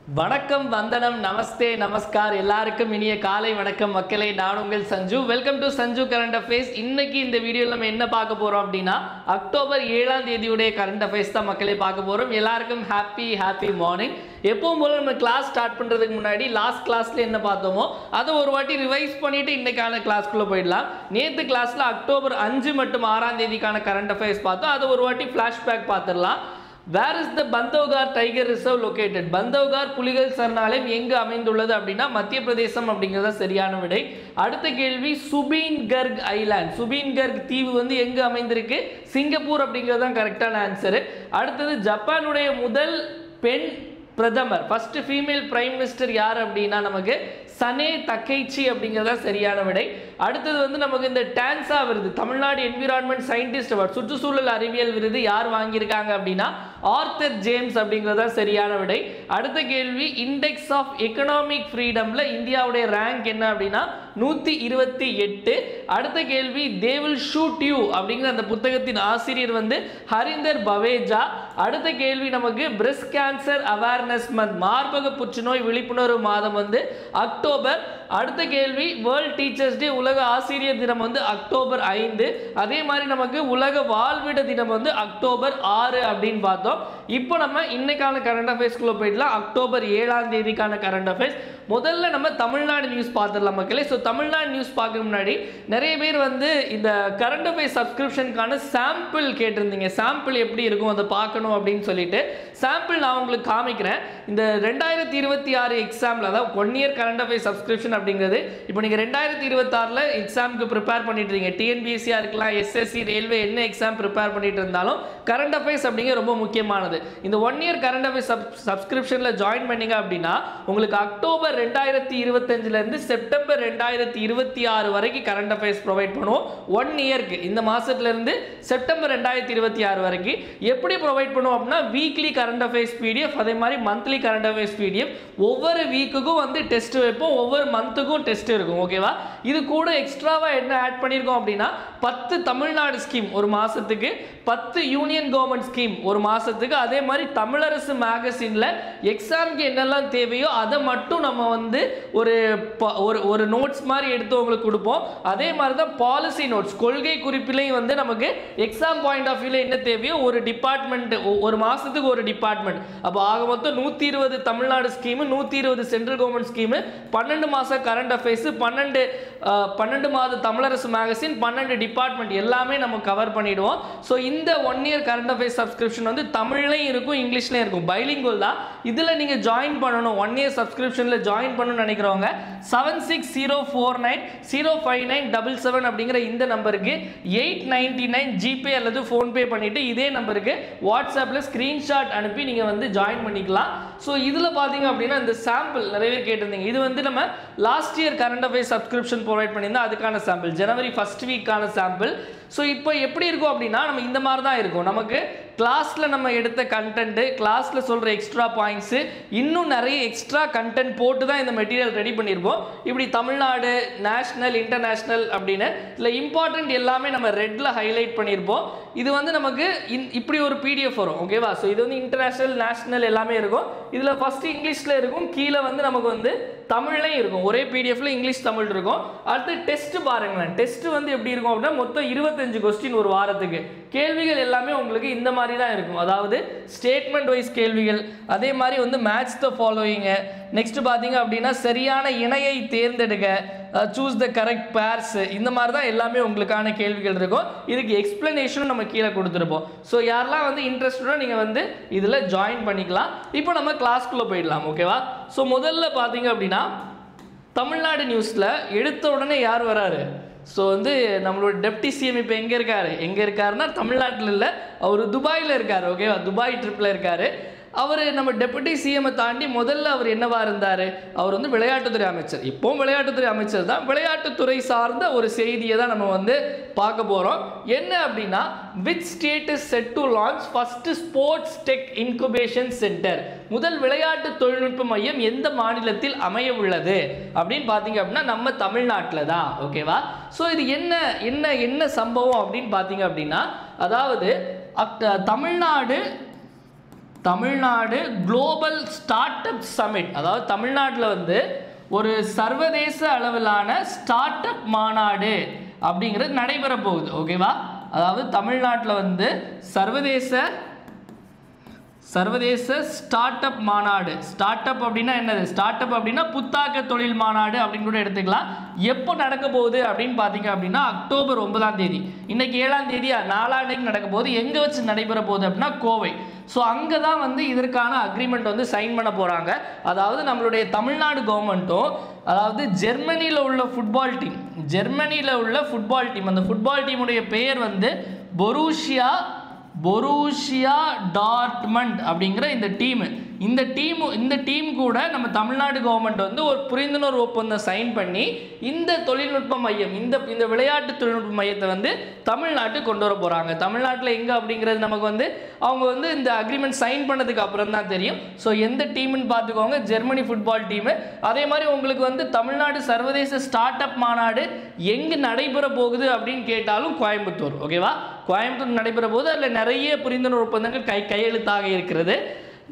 வணக்கம் வந்தனம் நமஸ்தே நமஸ்கார் எல்லாருக்கும் இனிய காலை வணக்கம் மக்களே. நான் உங்கள் Sanju. Welcome to Sanju current affairs. இன்னைக்கு இந்த வீடியோவில் நம்ம என்ன பார்க்க போறோம் அப்படின்னா அக்டோபர் 7ஆம் தேதியுடைய கரண்ட் அஃபேர்ஸ் தான் மக்களே பார்க்க போறோம். எல்லாருக்கும் ஹாப்பி மார்னிங். எப்பவும் போல நம்ம கிளாஸ் ஸ்டார்ட் பண்றதுக்கு முன்னாடி லாஸ்ட் கிளாஸ்ல என்ன பார்த்தோமோ அதை ஒரு வாட்டி ரிவைஸ் பண்ணிட்டு இன்னைக்கான கிளாஸ்க்குள்ள போயிடலாம். நேற்று கிளாஸ்ல அக்டோபர் 5 மற்றும் 6ஆம் தேதிக்கான கரண்ட் அஃபேர்ஸ் பார்த்தோம். அதை ஒரு வாட்டி ஃபிளாஷ்பேக் பார்த்துடலாம். Where is the Bandhavgarh Tiger Reserve located? Bandhavgarh புலிகள் சரணாலயம் எங்கு அமைந்துள்ளது அப்படின்னா மத்திய பிரதேசம் அப்படிங்கிறது சரியான விடை. அடுத்த கேள்வி சுபீன்கர்க் ஐலாண்ட், சுபீன்கர்க் தீவு வந்து எங்கு அமைந்திருக்கு? சிங்கப்பூர் அப்படிங்கிறது தான் கரெக்டான ஆன்சர். அடுத்தது ஜப்பானுடைய முதல் பெண் பிரதமர், ஃபர்ஸ்ட் ஃபீமேல் பிரைம் மினிஸ்டர் யார் அப்படின்னா நமக்கு சனே தக்கைச்சி அப்படிங்கிறதா சரியான விடை. அடுத்தது வந்து நமக்கு இந்த டான்சா விருது, தமிழ்நாடு என்விரான்மெண்ட் சயின்டிஸ்ட் அவார்ட், சுற்றுச்சூழல் அறிவியல் விருது யார் வாங்கியிருக்காங்க அப்படின்னா ஆர்தர் ஜேம்ஸ் அப்படிங்கிறதா சரியான விடை. அடுத்த கேள்வி இண்டெக்ஸ் ஆஃப் எக்கனாமிக் ஃப்ரீடம்ல இந்தியாவுடைய ரேங்க் என்ன அப்படின்னா 128. அடுத்த கேள்வி தே வில் ஷூட் யூ அப்படிங்கிற அந்த புத்தகத்தின் ஆசிரியர் வந்து ஹரிந்தர் பவேஜா. அடுத்த கேள்வி நமக்கு பிரஸ்ட் கேன்சர் அவேர்னஸ் மந்த், மார்பக புற்றுநோய் விழிப்புணர்வு மாதம் வந்து அக்டோபர். அடுத்த கேள்வி வேர்ல்ட் டீச்சர்ஸ் டே, உலக ஆசிரியர் தினம் வந்து அக்டோபர் 5. அதே மாதிரி நமக்கு உலக வாழ்விட தினம் வந்து அக்டோபர் 6 அப்படின்னு பார்த்தோம். இப்போ நம்ம இன்னைக்கான கரண்ட் அஃபேர்ஸ்க்குள்ள போயிடலாம். அக்டோபர் 7ஆம் தேதிக்கான கரண்ட் அஃபேர்ஸ். முதல்ல நம்ம தமிழ்நாடு நியூஸ் பார்த்துடலாம் மக்களே. ஸோ தமிழ்நாடு நியூஸ் பார்க்க முன்னாடி நிறைய பேர் வந்து இந்த கரண்ட் அஃபேர்ஸ் சப்ஸ்கிரிப்ஷனுக்கான சாம்பிள் கேட்டிருந்தீங்க. சாம்பிள் எப்படி இருக்கும் அதை பார்க்கணும் அப்படின்னு சொல்லிட்டு சாம்பிள் நான் உங்களுக்கு காமிக்கிறேன். இந்த 2026 எக்ஸாமில், அதாவது 1 இயர் கரண்ட் அஃபேர்ஸ் சப்ஸ்கிரிப்ஷன் அப்படிங்கிறது இப்போ நீங்கள் 2026 எக்ஸாமுக்கு ப்ரிப்பேர் பண்ணிட்டு இருக்கீங்க. டிஎன்பிஎஸ்சியாக இருக்கலாம், எஸ்எஸ்சி, ரயில்வே, என்ன எக்ஸாம் ப்ரிப்பேர் பண்ணிட்டு இருந்தாலும் கரண்ட் அஃபேர்ஸ் அப்படிங்கிற ரொம்ப முக்கியமானது. இந்த 1 இயர் கரண்ட் அஃபேர்ஸ் சப்ஸ்கிரிப்ஷனில் ஜாயின் பண்ணீங்க அப்படின்னா உங்களுக்கு அக்டோபர் 2025 இருந்து செப்டம்பர் 2026 வரைக்கும் கரண்ட் அஃபேர்ஸ் ப்ரொவைட் பண்ணுவோம். 1 இயருக்கு, இந்த மாசத்துல இருந்து செப்டம்பர் 2026 வரைக்கும் எப்படி ப்ரொவைட் பண்ணுவோம் அப்படின்னா வீக்லி கரண்ட் அஃபேர்ஸ் பிடிஎஃப், அதே மாதிரி மந்த்லி கரண்ட் அஃபேர்ஸ் பிடிஎஃப். ஒவ்வொரு வீக்குக்கும் வந்து டெஸ்ட் வைப்போம், ஒவ்வொரு மந்த்துக்கும் டெஸ்ட் இருக்கும். ஓகேவா? இது கூட எக்ஸ்ட்ராவா என்ன ஆட் பண்ணியிருக்கோம் அப்படின்னா 10 தமிழ்நாடு ஸ்கீம் ஒரு மாசத்துக்கு, 10 யூனியன் கவர்மெண்ட் ஸ்கீம் ஒரு மாசத்துக்கு, அதே மாதிரி தமிழரசு மேகசின்ல எக்ஸாம்க்கு என்னெல்லாம் தேவையோ அதை மட்டும் நம்ம வந்து ஒரு நோட்ஸ் மாதிரி எடுத்து உங்களுக்கு கொடுப்போம். அதே மாதிரி தான் பாலிசி நோட்ஸ், கொள்கை குறிப்பிலையும் வந்து நமக்கு எக்ஸாம் பாயிண்ட் ஆஃப் வியூல என்ன தேவையோ ஒரு டிபார்ட்மெண்ட், ஒரு மாசத்துக்கு ஒரு டிபார்ட்மெண்ட். அப்போ ஆக மொத்தம் 120 Tamil Nadu scheme, 120 central government scheme, 12 மாச கரண்ட் அஃபேர்ஸ், 12 மாத தமிழரசு மேகசின், 12 டிபார்ட்மெண்ட் எல்லாமே நம்ம கவர் பண்ணிடுவோம். ஸோ இந்த 1 இயர் கரண்ட் அஃபேர்ஸ் சப்ஸ்கிரிப்ஷன் வந்து தமிழ்லையும் இருக்கும், இங்கிலீஷ்லையும் இருக்கும், பைலிங்குவல் தான். இதில் நீங்கள் ஜாயின் பண்ணணும், 1 இயர் சப்ஸ்கிரிப்ஷனில் ஜாயின் பண்ணணும்னு நினைக்கிறவங்க 7604905977 அப்படிங்கிற இந்த நம்பருக்கு 899 ஜிபே அல்லது ஃபோன்பே பண்ணிட்டு இதே நம்பருக்கு வாட்ஸ்அப்பில் ஸ்க்ரீன்ஷாட் அனுப்பி நீங்கள் வந்து ஜாயின் பண்ணிக்கலாம். ஸோ இதில் பார்த்தீங்க அப்படின்னா இந்த சாம்பிள் நிறைய பேர் கேட்டிருந்தீங்க. இது வந்து நம்ம last year current affairs subscription provide பண்ணியிருந்தோம், அதுக்கான சாம்பிள், ஜனவரி ஃபர்ஸ்ட் வீக்கான சாம்பிள். ஸோ இப்போ எப்படி இருக்கும் அப்படின்னா நம்ம இந்த மாதிரி தான் இருக்கும். நமக்கு கிளாஸில் நம்ம எடுத்த கண்டென்ட்டு, கிளாஸில் சொல்கிற எக்ஸ்ட்ரா பாயிண்ட்ஸு, இன்னும் நிறைய எக்ஸ்ட்ரா கண்டென்ட் போட்டு தான் இந்த மெட்டீரியல் ரெடி பண்ணியிருப்போம். இப்படி தமிழ்நாடு, நேஷ்னல், இன்டர்நேஷ்னல் அப்படின்னு இல்லை இம்பார்ட்டன்ட் எல்லாமே நம்ம ரெட்டில் ஹைலைட் பண்ணியிருப்போம். இது வந்து நமக்கு இப்படி ஒரு பிடிஎஃப் வரும். ஓகேவா? ஸோ இது வந்து இன்டர்நேஷ்னல், நேஷ்னல் எல்லாமே இருக்கும். இதில் ஃபஸ்ட்டு இங்கிலீஷில் இருக்கும், கீழே வந்து நமக்கு வந்து தமிழ்லையும் இருக்கும். ஒரே பிடிஎஃப்ல இங்கிலீஷ் தமிழ் இருக்கும். அடுத்து டெஸ்ட் பாருங்களேன். டெஸ்ட் வந்து எப்படி இருக்கும் அப்படின்னா மொத்தம் 25 கொஸ்டின் ஒரு வாரத்துக்கு. கேள்விகள் எல்லாமே உங்களுக்கு இந்த மாதிரி தான் இருக்கும். அதாவது ஸ்டேட்மெண்ட் வைஸ் கேள்விகள், அதே மாதிரி வந்து மேட்ச் த ஃபாலோயிங், நெக்ஸ்ட் பார்த்தீங்க அப்படின்னா சரியான இணையை தேர்ந்தெடுக்க, சூஸ் த கரெக்ட் பேர்ஸ், இந்த மாதிரி தான் எல்லாமே உங்களுக்கான கேள்விகள் இருக்கும். இதுக்கு எக்ஸ்பிளனேஷனும் நம்ம கீழே கொடுத்துருப்போம். ஸோ யாரெல்லாம் வந்து இன்ட்ரெஸ்டடோ நீங்கள் வந்து இதில் ஜாயின் பண்ணிக்கலாம். இப்போ நம்ம கிளாஸ்க்குள்ளே போயிடலாம். ஓகேவா? ஸோ முதல்ல பார்த்தீங்க அப்படின்னா தமிழ்நாடு நியூஸில் எடுத்த உடனே யார் வராரு? ஸோ வந்து நம்மளோட டெப்டி சிஎம் இப்போ எங்கே இருக்காருன்னா தமிழ்நாட்டில் இல்லை, அவர் துபாயில் இருக்கார். ஓகேவா? துபாய் ட்ரிப்பில் இருக்கார். அவர் நம்ம டெபுட்டி சிஎம்ஐ தாண்டி முதல்ல அவர் என்னவா இருந்தார்? அவர் வந்து விளையாட்டுத்துறை அமைச்சர். இப்போவும் விளையாட்டுத்துறை அமைச்சர் தான். விளையாட்டுத்துறை சார்ந்த ஒரு செய்தியை தான் நம்ம வந்து பார்க்க போகிறோம். என்ன அப்படின்னா which state is set to launch first sports tech incubation centre, முதல் விளையாட்டு தொழில்நுட்ப மையம் எந்த மாநிலத்தில் அமைய உள்ளது அப்படின்னு பார்த்தீங்க அப்படின்னா நம்ம தமிழ்நாட்டில் தான். ஓகேவா? ஸோ இது என்ன சம்பவம் அப்படின்னு பார்த்தீங்க அப்படின்னா, அதாவது Tamil Nadu global start up summit, அதாவது தமிழ்நாட்டில் வந்து ஒரு சர்வதேச அளவிலான ஸ்டார்ட் அப் மாநாடு அப்படிங்கிறது நடைபெற போகுது. ஓகேவா, அதாவது தமிழ்நாட்டில் வந்து சர்வதேச ஸ்டார்ட் அப் மாநாடு. ஸ்டார்ட் அப் அப்படின்னா என்னது? ஸ்டார்ட் அப் அப்படின்னா புத்தாக்க தொழில் மாநாடு அப்படின்னு கூட எடுத்துக்கலாம். எப்போ நடக்க போகுது அப்படின்னு பார்த்தீங்க அப்படின்னா அக்டோபர் 9ஆம் தேதி. இன்னைக்கு 7ஆம் தேதியா, 4ஆம் தேதி நடக்க போகுது. எங்கே வச்சு நடைபெற போகுது அப்படின்னா கோவை. ஸோ அங்கே தான் வந்து இதற்கான அக்ரிமெண்ட் வந்து சைன் பண்ண போகிறாங்க. அதாவது நம்மளுடைய தமிழ்நாடு கவர்மெண்ட்டும், அதாவது ஜெர்மனியில் உள்ள ஃபுட்பால் டீம், அந்த ஃபுட்பால் டீமுடைய பெயர் வந்து பொருஷியா டார்ட்மண்ட் அப்படிங்கிற இந்த டீம் கூட நம்ம தமிழ்நாடு கவர்மெண்ட் வந்து ஒரு புரிந்துணர்வு ஒப்பந்தம் சைன் பண்ணி இந்த தொழில்நுட்ப மையம், இந்த விளையாட்டு தொழில்நுட்ப மையத்தை வந்து தமிழ்நாட்டுக்கு கொண்டு வர போகிறாங்க. தமிழ்நாட்டில் எங்கே அப்படிங்கிறது நமக்கு வந்து அவங்க வந்து இந்த அக்ரிமெண்ட் சைன் பண்ணதுக்கு அப்புறம் தான் தெரியும். ஸோ எந்த டீம்னு பார்த்துக்கோங்க, ஜெர்மனி ஃபுட்பால் டீமு. அதே மாதிரி உங்களுக்கு வந்து தமிழ்நாடு சர்வதேச ஸ்டார்ட் அப் மாநாடு எங்கே நடைபெற போகுது அப்படின்னு கேட்டாலும் கோயம்புத்தூர். ஓகேவா, கோயம்புத்தூர் நடைபெற போது அதில் நிறைய புரிந்துணர்வு ஒப்பந்தங்கள் கையெழுத்தாக இருக்கிறது.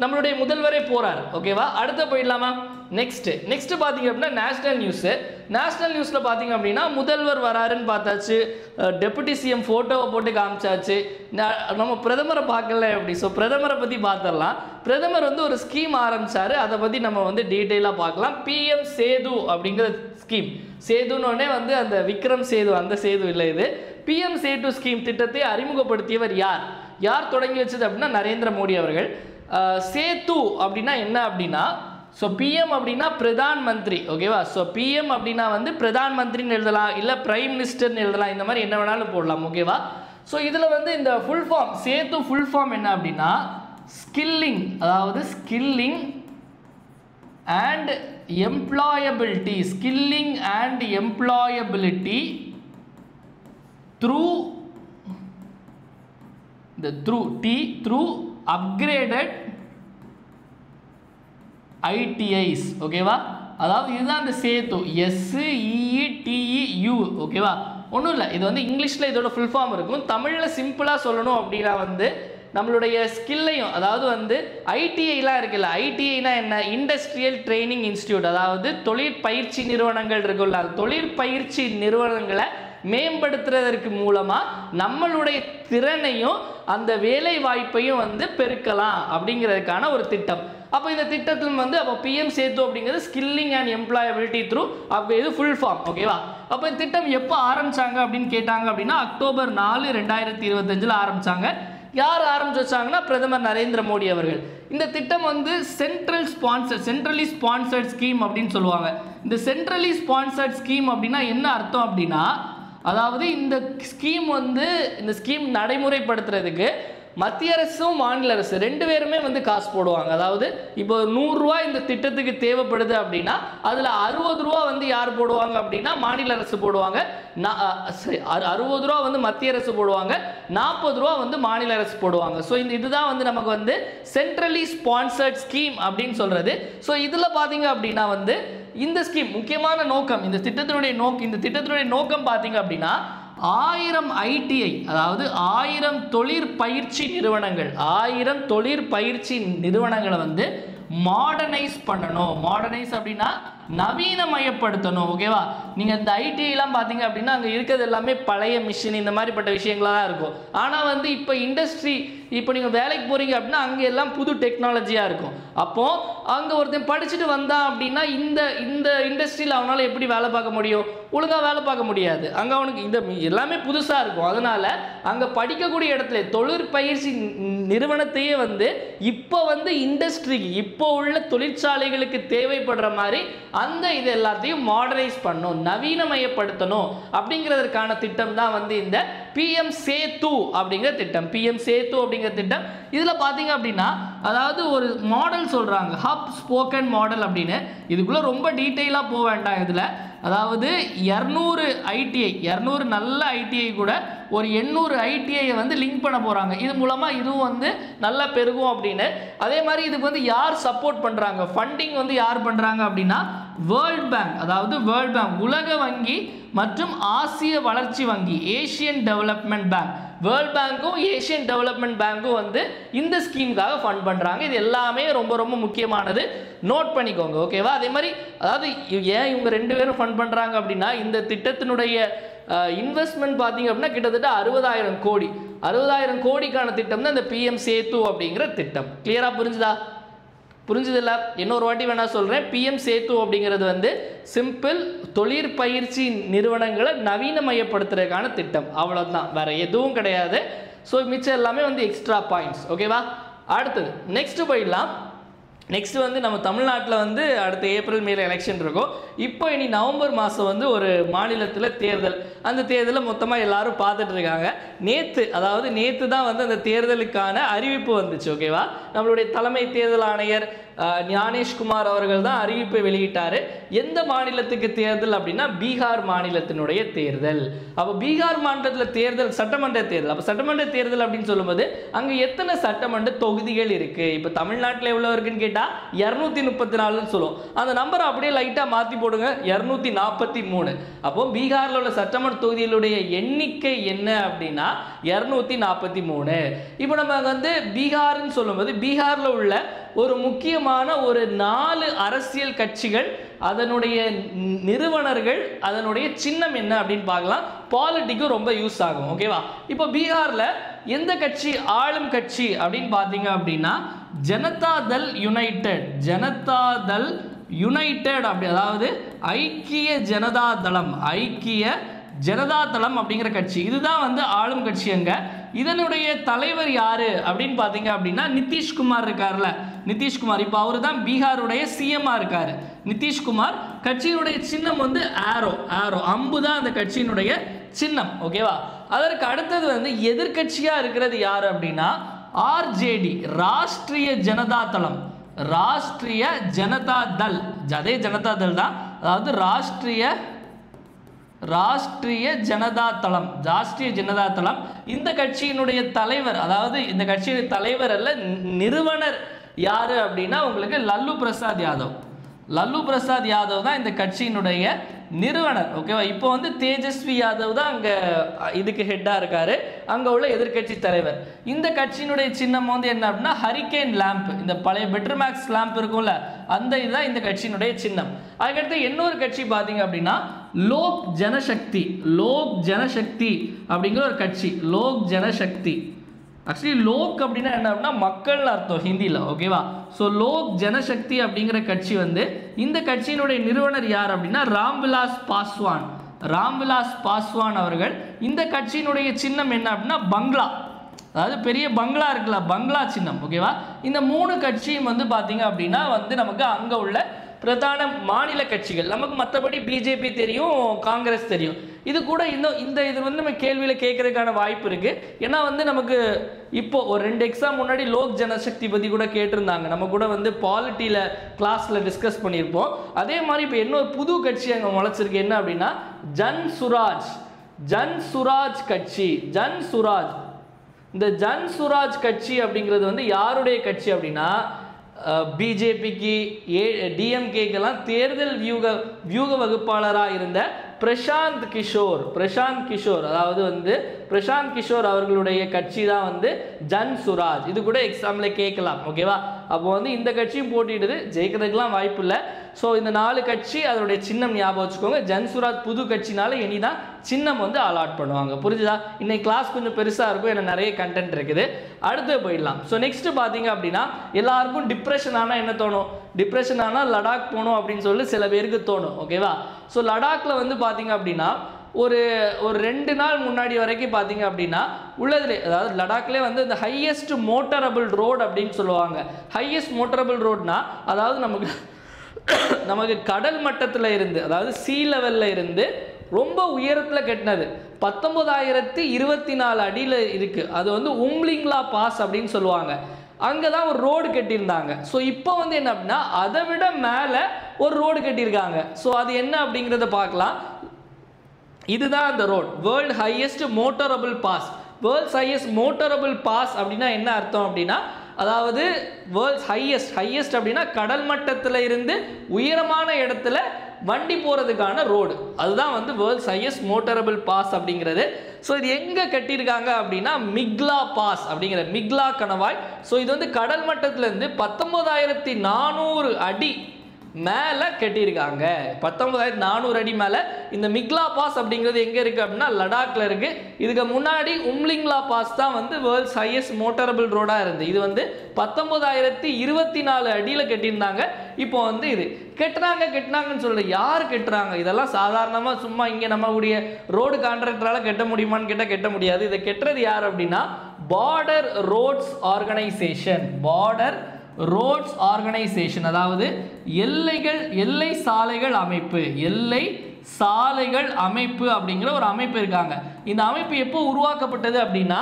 நம்மளுடைய முதல்வரே போறார். ஓகேவா, அடுத்து போயிடலாமா? நெக்ஸ்ட் பார்த்தீங்க அப்படின்னா நேஷனல் நியூஸில் பார்த்தீங்க அப்படின்னா முதல்வர் வராருன்னு பார்த்தாச்சு, டெபுட்டி சிஎம் ஃபோட்டோவை போட்டு காமிச்சாச்சு. நம்ம பிரதமரை பார்க்கல எப்படி? ஸோ பிரதமரை பற்றி பார்த்துடலாம். பிரதமர் வந்து ஒரு ஸ்கீம் ஆரம்பித்தார், அதை பற்றி நம்ம வந்து டீட்டெயிலாக பார்க்கலாம். பிஎம் சேது அப்படிங்கிற ஸ்கீம். சேதுன்னொடனே வந்து அந்த விக்ரம் சேது, அந்த சேது இல்லை இது. பிஎம் சேது ஸ்கீம் திட்டத்தை அறிமுகப்படுத்தியவர் யார் தொடங்கி வச்சது அப்படின்னா நரேந்திர மோடி அவர்கள். சேது அப்படின்னா என்ன அப்படின்னா, ஸோ பிஎம் அப்படின்னா பிரதான் மந்திரி. ஓகேவா, ஸோ பிஎம் அப்படின்னா வந்து பிரதான் மந்திரின்னு எழுதலாம், இல்லை பிரைம் மினிஸ்டர்னு எழுதலாம், இந்த மாதிரி என்ன வேணாலும் போடலாம். ஓகேவா, ஸோ இதில் வந்து இந்த full form, Sethu full form என்ன அப்படின்னா ஸ்கில்லிங், அதாவது skilling and employability, through upgraded ITIs. ஓகேவா, அதாவது இதுதான் அந்த சேது, SEETEU. ஓகேவா, ஒன்றும் இல்லை, இது வந்து இங்கிலீஷில் இதோட ஃபுல் ஃபார்ம் இருக்கும். தமிழில் சிம்பிளாக சொல்லணும் அப்படின்னா வந்து நம்மளுடைய ஸ்கில்லையும், அதாவது வந்து ஐடிஐலாம் இருக்குல்ல, ஐடிஐனா என்ன? இண்டஸ்ட்ரியல் ட்ரைனிங் இன்ஸ்டியூட், அதாவது தொழிற்பயிற்சி நிறுவனங்கள் இருக்குல்ல, தொழிற்பயிற்சி நிறுவனங்களை மேம்படுத்துறதற்கு மூலமாக நம்மளுடைய திறனையும் அந்த வேலை வாய்ப்பையும் வந்து பெருக்கலாம் அப்படிங்கிறதுக்கான ஒரு திட்டம். அப்போ இந்த திட்டத்தில் வந்து அப்போ பிஎம் சேது அப்படிங்கிறது ஸ்கில்லிங் அண்ட் எம்ப்ளாயபிலிட்டி த்ரூ, அப்போ இது ஃபுல் ஃபார்ம். ஓகேவா, அப்போ இந்த திட்டம் எப்போ ஆரம்பிச்சாங்க அப்படின்னு கேட்டாங்க அப்படின்னா அக்டோபர் 4, 2025 ஆரம்பிச்சாங்க. யார் ஆரம்பிச்சு வச்சாங்கன்னா பிரதமர் நரேந்திர மோடி அவர்கள். இந்த திட்டம் வந்து சென்ட்ரலி ஸ்பான்சர்ட் ஸ்கீம் அப்படின்னு சொல்லுவாங்க. இந்த சென்ட்ரலி ஸ்பான்சர்ட் ஸ்கீம் அப்படின்னா என்ன அர்த்தம் அப்படின்னா, அதாவது இந்த ஸ்கீம் நடைமுறைப்படுத்துறதுக்கு மத்திய அரசும் மாநில அரசு ரெண்டு பேருமே வந்து காசு போடுவாங்க. அதாவது இப்போ 100 ரூபா இந்த திட்டத்துக்கு தேவைப்படுது அப்படின்னா அதில் 60 ரூபா வந்து யார் போடுவாங்க அப்படின்னா மாநில அரசு போடுவாங்க. 60 ரூபா வந்து மத்திய அரசு போடுவாங்க, 40 ரூபா வந்து மாநில அரசு போடுவாங்க. ஸோ இதுதான் வந்து நமக்கு வந்து சென்ட்ரலி ஸ்பான்சர்ட் ஸ்கீம் அப்படின்னு சொல்றது. ஸோ இதில் பார்த்தீங்க அப்படின்னா வந்து இந்த ஸ்கீம் முக்கியமான நோக்கம், இந்த திட்டத்தினுடைய நோக்கம் பார்த்தீங்க அப்படின்னா 1000 ITI, அதாவது 1000 தொழிற்பயிற்சி நிறுவனங்களை வந்து மாடர்னைஸ் பண்ணணும். மாடர்னைஸ் அப்படின்னா நவீனமயப்படுத்தணும். ஓகேவா, நீங்கள் இந்த ஐடிஐலாம் பார்த்தீங்க அப்படின்னா அங்கே இருக்கிறது எல்லாமே பழைய மிஷின் இந்த மாதிரிப்பட்ட விஷயங்களாக தான் இருக்கும். ஆனால் வந்து இப்போ நீங்கள் வேலைக்கு போகிறீங்க அப்படின்னா அங்கே எல்லாம் புது டெக்னாலஜியாக இருக்கும். அப்போது அங்கே ஒருத்தன் படிச்சுட்டு வந்தான் அப்படின்னா இந்த இண்டஸ்ட்ரியில் அவனால் எப்படி வேலை பார்க்க முடியும்? ஒழுங்காக வேலை பார்க்க முடியாது. அங்கே அவனுக்கு இந்த எல்லாமே புதுசாக இருக்கும். அதனால் அங்கே படிக்கக்கூடிய இடத்துல தொழிற்பயிற்சி நிறுவனத்தையே வந்து இப்போ வந்து இண்டஸ்ட்ரிக்கு, இப்போ உள்ள தொழிற்சாலைகளுக்கு தேவைப்படுற மாதிரி அந்த இது எல்லாத்தையும் மாடர்னைஸ் பண்ணணும், நவீனமயப்படுத்தணும் அப்படிங்கிறதுக்கான திட்டம் தான் வந்து இந்த பிஎம் சேது அப்படிங்கிற திட்டம். இதில் பார்த்தீங்க அப்படின்னா அதாவது ஒரு மாடல் சொல்கிறாங்க, ஹப் ஸ்போக்கன் மாடல் அப்படின்னு. இதுக்குள்ளே ரொம்ப டீட்டெயிலாக போக வேண்டாம். இதில் அதாவது 200 நல்ல ஐடிஐ கூட ஒரு 800 ஐடிஐயை வந்து லிங்க் பண்ண போகிறாங்க. இது மூலமாக இதுவும் வந்து நல்லா பெருகும் அப்படின்னு. அதே மாதிரி இதுக்கு வந்து யார் சப்போர்ட் பண்ணுறாங்க, ஃபண்டிங் வந்து யார் பண்ணுறாங்க அப்படின்னா வேர்ல்ட் பேங்க், அதாவது வேர்ல்ட் பேங்க் உலக வங்கி மற்றும் ஆசிய வளர்ச்சி வங்கி ஏசியன் டெவலப்மெண்ட் பேங்க், வேர்ல்ட் பேங்க்கும் ஏசியன் டெவலப்மெண்ட் பேங்க்கும் வந்து இந்த ஸ்கீமுக்காக ஃபண்ட் பண்ணுறாங்க. இது எல்லாமே ரொம்ப ரொம்ப முக்கியமானது, நோட் பண்ணிக்கோங்க. ஓகேவா? அதே மாதிரி அதாவது ஏன் இவங்க 2 பேரும் ஃபண்ட் பண்ணுறாங்க அப்படின்னா இந்த திட்டத்தினுடைய இன்வெஸ்ட்மெண்ட் பார்த்தீங்க அப்படின்னா கிட்டத்தட்ட 60,000 கோடி, 60,000 கோடிக்கான திட்டம் தான் இந்த PM சேது அப்படிங்கிற திட்டம். கிளியராக புரிஞ்சுதா? புரிஞ்சதில்ல? இன்னொரு வாட்டி வேணா சொல்கிறேன். PM சேது அப்படிங்கிறது வந்து சிம்பிள் தொழிற்பயிற்சி நிறுவனங்களை நவீனமயப்படுத்துறதுக்கான திட்டம், அவ்வளோதான், வேற எதுவும் கிடையாது. ஸோ மிச்சம் எல்லாமே வந்து எக்ஸ்ட்ரா பாயிண்ட்ஸ். ஓகேவா? அடுத்தது நெக்ஸ்ட் போயிடலாம். நெக்ஸ்ட் வந்து நம்ம தமிழ்நாட்டில் வந்து அடுத்த ஏப்ரல் மேல எலெக்ஷன் இருக்கும். இப்போ இனி நவம்பர் மாதம் வந்து ஒரு மாநிலத்தில் தேர்தல், அந்த தேர்தலை மொத்தமாக எல்லாரும் பார்த்துட்டு இருக்காங்க. நேற்று தான் வந்து அந்த தேர்தலுக்கான அறிவிப்பு வந்துச்சு. ஓகேவா? நம்மளுடைய தலைமை தேர்தல் ஆணையர் ஞானேஷ்குமார் அவர்கள் தான் அறிவிப்பை வெளியிட்டார். எந்த மாநிலத்துக்கு தேர்தல் அப்படின்னா பீகார் மாநிலத்தினுடைய தேர்தல். அப்போ பீகார் மாநிலத்தில் தேர்தல் சட்டமன்ற தேர்தல். அப்போ சட்டமன்ற தேர்தல் அப்படின்னு சொல்லும்போது அங்கே எத்தனை சட்டமன்ற தொகுதிகள் இருக்குது? இப்போ தமிழ்நாட்டில் எவ்வளோ இருக்குன்னு கேட்டால் 234ன்னு சொல்லுவோம். அந்த நம்பரை அப்படியே லைட்டாக மாற்றி போடுங்க, 243. அப்போ பீகாரில் உள்ள சட்டமன்ற தொகுதிகளுடைய எண்ணிக்கை என்ன அப்படின்னா 243. இப்போ நம்ம வந்து பீகார்னு சொல்லும்போது பீகாரில் உள்ள ஒரு முக்கியமான ஒரு 4 அரசியல் கட்சிகள், அதனுடைய நிறுவனர்கள், அதனுடைய சின்னம் என்ன அப்படின்னு பார்க்கலாம். பாலிட்டிக்கும் ரொம்ப யூஸ் ஆகும். ஓகேவா? இப்போ பீகாரில் எந்த கட்சி ஆளும் கட்சி அப்படின்னு பார்த்தீங்க அப்படின்னா ஜனதாதள் யுனைடெட், ஜனதாதள் யுனைடெட் அப்படி, அதாவது ஐக்கிய ஜனதாதளம் அப்படிங்கிற கட்சி, இதுதான் வந்து ஆளும் கட்சி. அங்கே இதனுடைய தலைவர் யாரு அப்படின்னு பார்த்தீங்க அப்படின்னா நிதிஷ்குமார் இருக்கார்ல, நிதிஷ்குமார். இப்போ அவரு தான் பீகாருடைய சிஎம்மா இருக்காரு, நிதிஷ்குமார். கட்சியினுடைய சின்னம் வந்து ஆரோ, அம்பு தான் அந்த கட்சியினுடைய சின்னம். ஓகேவா? அதற்கு அடுத்தது வந்து எதிர்கட்சியா இருக்கிறது யாரு அப்படின்னா RJD, ராஷ்டிரிய ஜனதாதளம், ராஷ்டிரிய ஜனதாதள், அதே ஜனதாதள் தான், அதாவது ராஷ்டிரிய ஜனதாதளம். இந்த கட்சியினுடைய தலைவர், அதாவது இந்த கட்சியின் தலைவர் அல்ல, நிறுவனர் யாரு அப்படின்னா உங்களுக்கு லல்லு பிரசாத் யாதவ் தான் இந்த கட்சியினுடைய நிறுவனர். ஓகேவா? இப்போ வந்து தேஜஸ்வி யாதவ் தான் அங்கே இதுக்கு ஹெட்டாக இருக்காரு, அங்கே உள்ள எதிர்கட்சி தலைவர். இந்த கட்சியினுடைய சின்னம் வந்து என்ன அப்படின்னா ஹரிகேன் லேம்ப், இந்த பழைய பெட்ரோமேக்ஸ் லேம்ப் இருக்கும்ல, அந்த இதுதான் இந்த கட்சியினுடைய சின்னம். அதுக்கடுத்து இன்னொரு கட்சி பார்த்தீங்க அப்படின்னா லோக் ஜனசக்தி அப்படிங்கிற ஒரு கட்சி, லோக் ஜனசக்தி. ஆக்சுவலி லோக் அப்படின்னா என்ன அப்படின்னா மக்கள் அர்த்தம் ஹிந்தியில். ஓகேவா? ஸோ லோக் ஜனசக்தி அப்படிங்கிற கட்சி வந்து இந்த கட்சியினுடைய நிறுவனர் யார் அப்படின்னா ராம்விலாஸ் பாஸ்வான் அவர்கள். இந்த கட்சியினுடைய சின்னம் என்ன அப்படின்னா பங்களா, அதாவது பெரிய பங்களா இருக்குல்ல, பங்களா சின்னம். ஓகேவா? இந்த 3 கட்சியும் வந்து பார்த்தீங்க அப்படின்னா வந்து நமக்கு அங்கே உள்ள பிரதான மாநில கட்சிகள். நமக்கு மற்றபடி பிஜேபி தெரியும், காங்கிரஸ் தெரியும். இது கூட இன்னும் இது வந்து நம்ம கேள்வியில் கேட்கறதுக்கான வாய்ப்பு இருக்கு. ஏன்னா வந்து நமக்கு இப்போ ஒரு 2 எக்ஸாம் முன்னாடி லோக் ஜனசக்தி பற்றி கூட கேட்டிருந்தாங்க, நம்ம கூட வந்து பாலிட்டியில் கிளாஸில் டிஸ்கஸ் பண்ணியிருப்போம். அதே மாதிரி இப்போ இன்னொரு புது கட்சி அங்கே முளைச்சிருக்கு, என்ன அப்படின்னா ஜன் சுராஜ் கட்சி. இந்த ஜன் சுராஜ் கட்சி அப்படிங்கிறது வந்து யாருடைய கட்சி அப்படின்னா பிஜேபிக்கு டிஎம்கேக்கெல்லாம் தேர்தல் வியூக வகுப்பாளராக இருந்த பிரசாந்த் கிஷோர், அதாவது வந்து பிரசாந்த் கிஷோர் அவர்களுடைய கட்சி தான் வந்து ஜன் சுராஜ். இது கூட எக்ஸாம்ல கேட்கலாம். ஓகேவா? அப்போ வந்து இந்த கட்சியும் போட்டிடுது, ஜெயிக்கிறதுக்கெல்லாம் வாய்ப்பு இல்லை. ஸோ இந்த 4 கட்சி அதனுடைய சின்னம் ஞாபகம் வச்சுக்கோங்க. ஜன் சுராஜ் புது கட்சினால இனிதான் சின்னம் வந்து அலாட் பண்ணுவாங்க. புரிஞ்சுதா? இன்னைக்கு கிளாஸ் கொஞ்சம் பெருசாக இருக்கும், ஏன்னா நிறைய கண்டென்ட் இருக்குது. அடுத்து போயிடலாம். ஸோ நெக்ஸ்ட் பார்த்தீங்க அப்படின்னா எல்லாருக்கும் டிப்ரெஷன் ஆனால் என்ன தோணும்? டிப்ரெஷன் ஆனால் லடாக் போகணும் அப்படின்னு சொல்லி சில பேருக்கு தோணும். ஓகேவா? ஸோ லடாக்ல வந்து பார்த்தீங்க அப்படின்னா ஒரு 2 நாள் முன்னாடி வரைக்கும் பார்த்தீங்க அப்படின்னா உள்ளதுலே, அதாவது லடாக்லேயே வந்து இந்த ஹையஸ்ட் மோட்டரபிள் ரோடு அப்படின்னு சொல்லுவாங்க. ஹையஸ்ட் மோட்டரபிள் ரோட்னா அதாவது நமக்கு கடல் மட்டத்தில் இருந்து, அதாவது சீ லெவலில் இருந்து ரொம்ப உயரத்தில் கட்டினது 19,024 அடியில் இருக்குது. அது வந்து உம்லிங்லா பாஸ் அப்படின்னு சொல்லுவாங்க. அங்கே தான் ஒரு ரோடு கட்டியிருந்தாங்க. ஸோ இப்போ வந்து என்ன அப்படின்னா அதை விட மேலே ஒரு ரோடு கட்டியிருக்காங்க. ஸோ அது என்ன அப்படிங்கிறத பார்க்கலாம். இதுதான் அந்த road, world highest motorable pass. World's highest motorable pass அப்படின்னா என்ன அர்த்தம் அப்படின்னா அதாவது வேர்ல்ட்ஸ் ஹையஸ்ட் அப்படின்னா கடல் மட்டத்தில் இருந்து உயரமான இடத்துல வண்டி போகிறதுக்கான ரோடு, அதுதான் வந்து வேர்ல்ட்ஸ் ஹையஸ்ட் மோட்டரபிள் பாஸ் அப்படிங்கிறது. ஸோ இது எங்கே கட்டியிருக்காங்க அப்படின்னா மிக்லா பாஸ் அப்படிங்கிற மிக்லா கணவாய். ஸோ இது வந்து கடல் மட்டத்திலேருந்து 19,400 அடி மேலே கட்டியிருக்காங்க. 19,400 அடி மேலே இந்த மிக்லா பாஸ் அப்படிங்கிறது எங்கே இருக்குது அப்படின்னா லடாக்ல இருக்குது. இதுக்கு முன்னாடி உம்லிங்லா பாஸ் தான் வந்து வேர்ல்ட்ஸ் ஹையஸ்ட் மோட்டரபிள் ரோடாக இருந்தது. இது வந்து 19,024 அடியில் கட்டியிருந்தாங்க. இப்போ வந்து இது கெட்டுனாங்கன்னு சொல்ல யார் கட்டுறாங்க? இதெல்லாம் சாதாரணமாக சும்மா இங்கே நம்மளுடைய ரோடு கான்ட்ராக்டரால் கட்ட முடியுமான்னு கேட்டால் கட்ட முடியாது. இதை கட்டுறது யார் அப்படின்னா border roads organisation. Border roads organisation அதாவது எல்லை சாலைகள் அமைப்பு. எல்லை சாலைகள் அமைப்பு அப்படிங்கிற ஒரு அமைப்பு இருக்காங்க. இந்த அமைப்பு எப்போ உருவாக்கப்பட்டது அப்படின்னா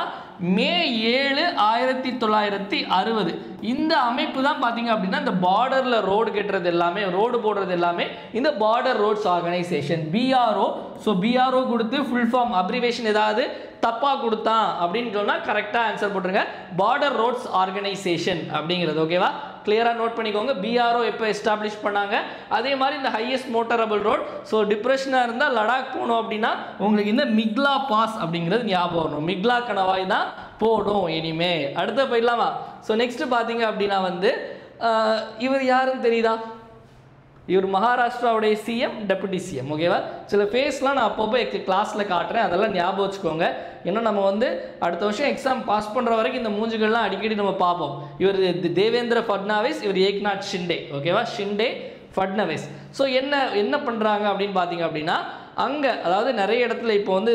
மே 7, 1960. இந்த அமைப்பு தான் பார்த்தீங்க அப்படின்னா இந்த பார்டரில் ரோடு கட்டுறது எல்லாமே, ரோடு போடுறது எல்லாமே இந்த border roads organisation BRO. So BRO கொடுத்து ஃபுல் ஃபார்ம் அப்ரிவேஷன் ஏதாவது தப்பாக கொடுத்தான் அப்படின்னு சொன்னால் கரெக்டாக ஆன்சர் போட்டுருங்க. பார்டர் ரோட்ஸ் ஆர்கனைசேஷன் அப்படிங்கிறது. ஓகேவா? கிளியராக நோட் பண்ணிக்கோங்க. BRO எப்போ எஸ்டாப்ளிஷ் பண்ணாங்க, அதே மாதிரி இந்த ஹையஸ்ட் மோட்டரபிள் ரோட். ஸோ டிப்ரெஷனாக இருந்தால் லடாக் போகணும் அப்படின்னா உங்களுக்கு இந்த மிக்லா பாஸ் அப்படிங்கிறது ஞாபகம் வரும். மிக்லா கணவாய் தான் போடும் இனிமே. அடுத்த போயிடலாமா? ஸோ நெக்ஸ்ட் பார்த்தீங்க அப்படின்னா வந்து இவர் யாருன்னு தெரியுதா? இவர் மகாராஷ்டிராவுடைய சிஎம், டெபுட்டி சிஎம். ஓகேவா? சில ஃபேஸ்லாம் நான் அப்பப்போ கிளாஸில் காட்டுறேன், அதெல்லாம் ஞாபகம் வச்சுக்கோங்க. ஏன்னா நம்ம வந்து அடுத்த வருஷம் எக்ஸாம் பாஸ் பண்ணுற வரைக்கும் இந்த மூஞ்சுகள்லாம் அடிக்கடி நம்ம பார்ப்போம். இவர் தேவேந்திர ஃபட்னாவிஸ், இவர் ஏக்நாத் ஷிண்டே. ஓகேவா? ஷிண்டே, ஃபட்னவிஸ். ஸோ என்ன பண்ணுறாங்க அப்படின்னு பார்த்தீங்க அப்படின்னா அங்கே அதாவது நிறைய இடத்துல இப்போ வந்து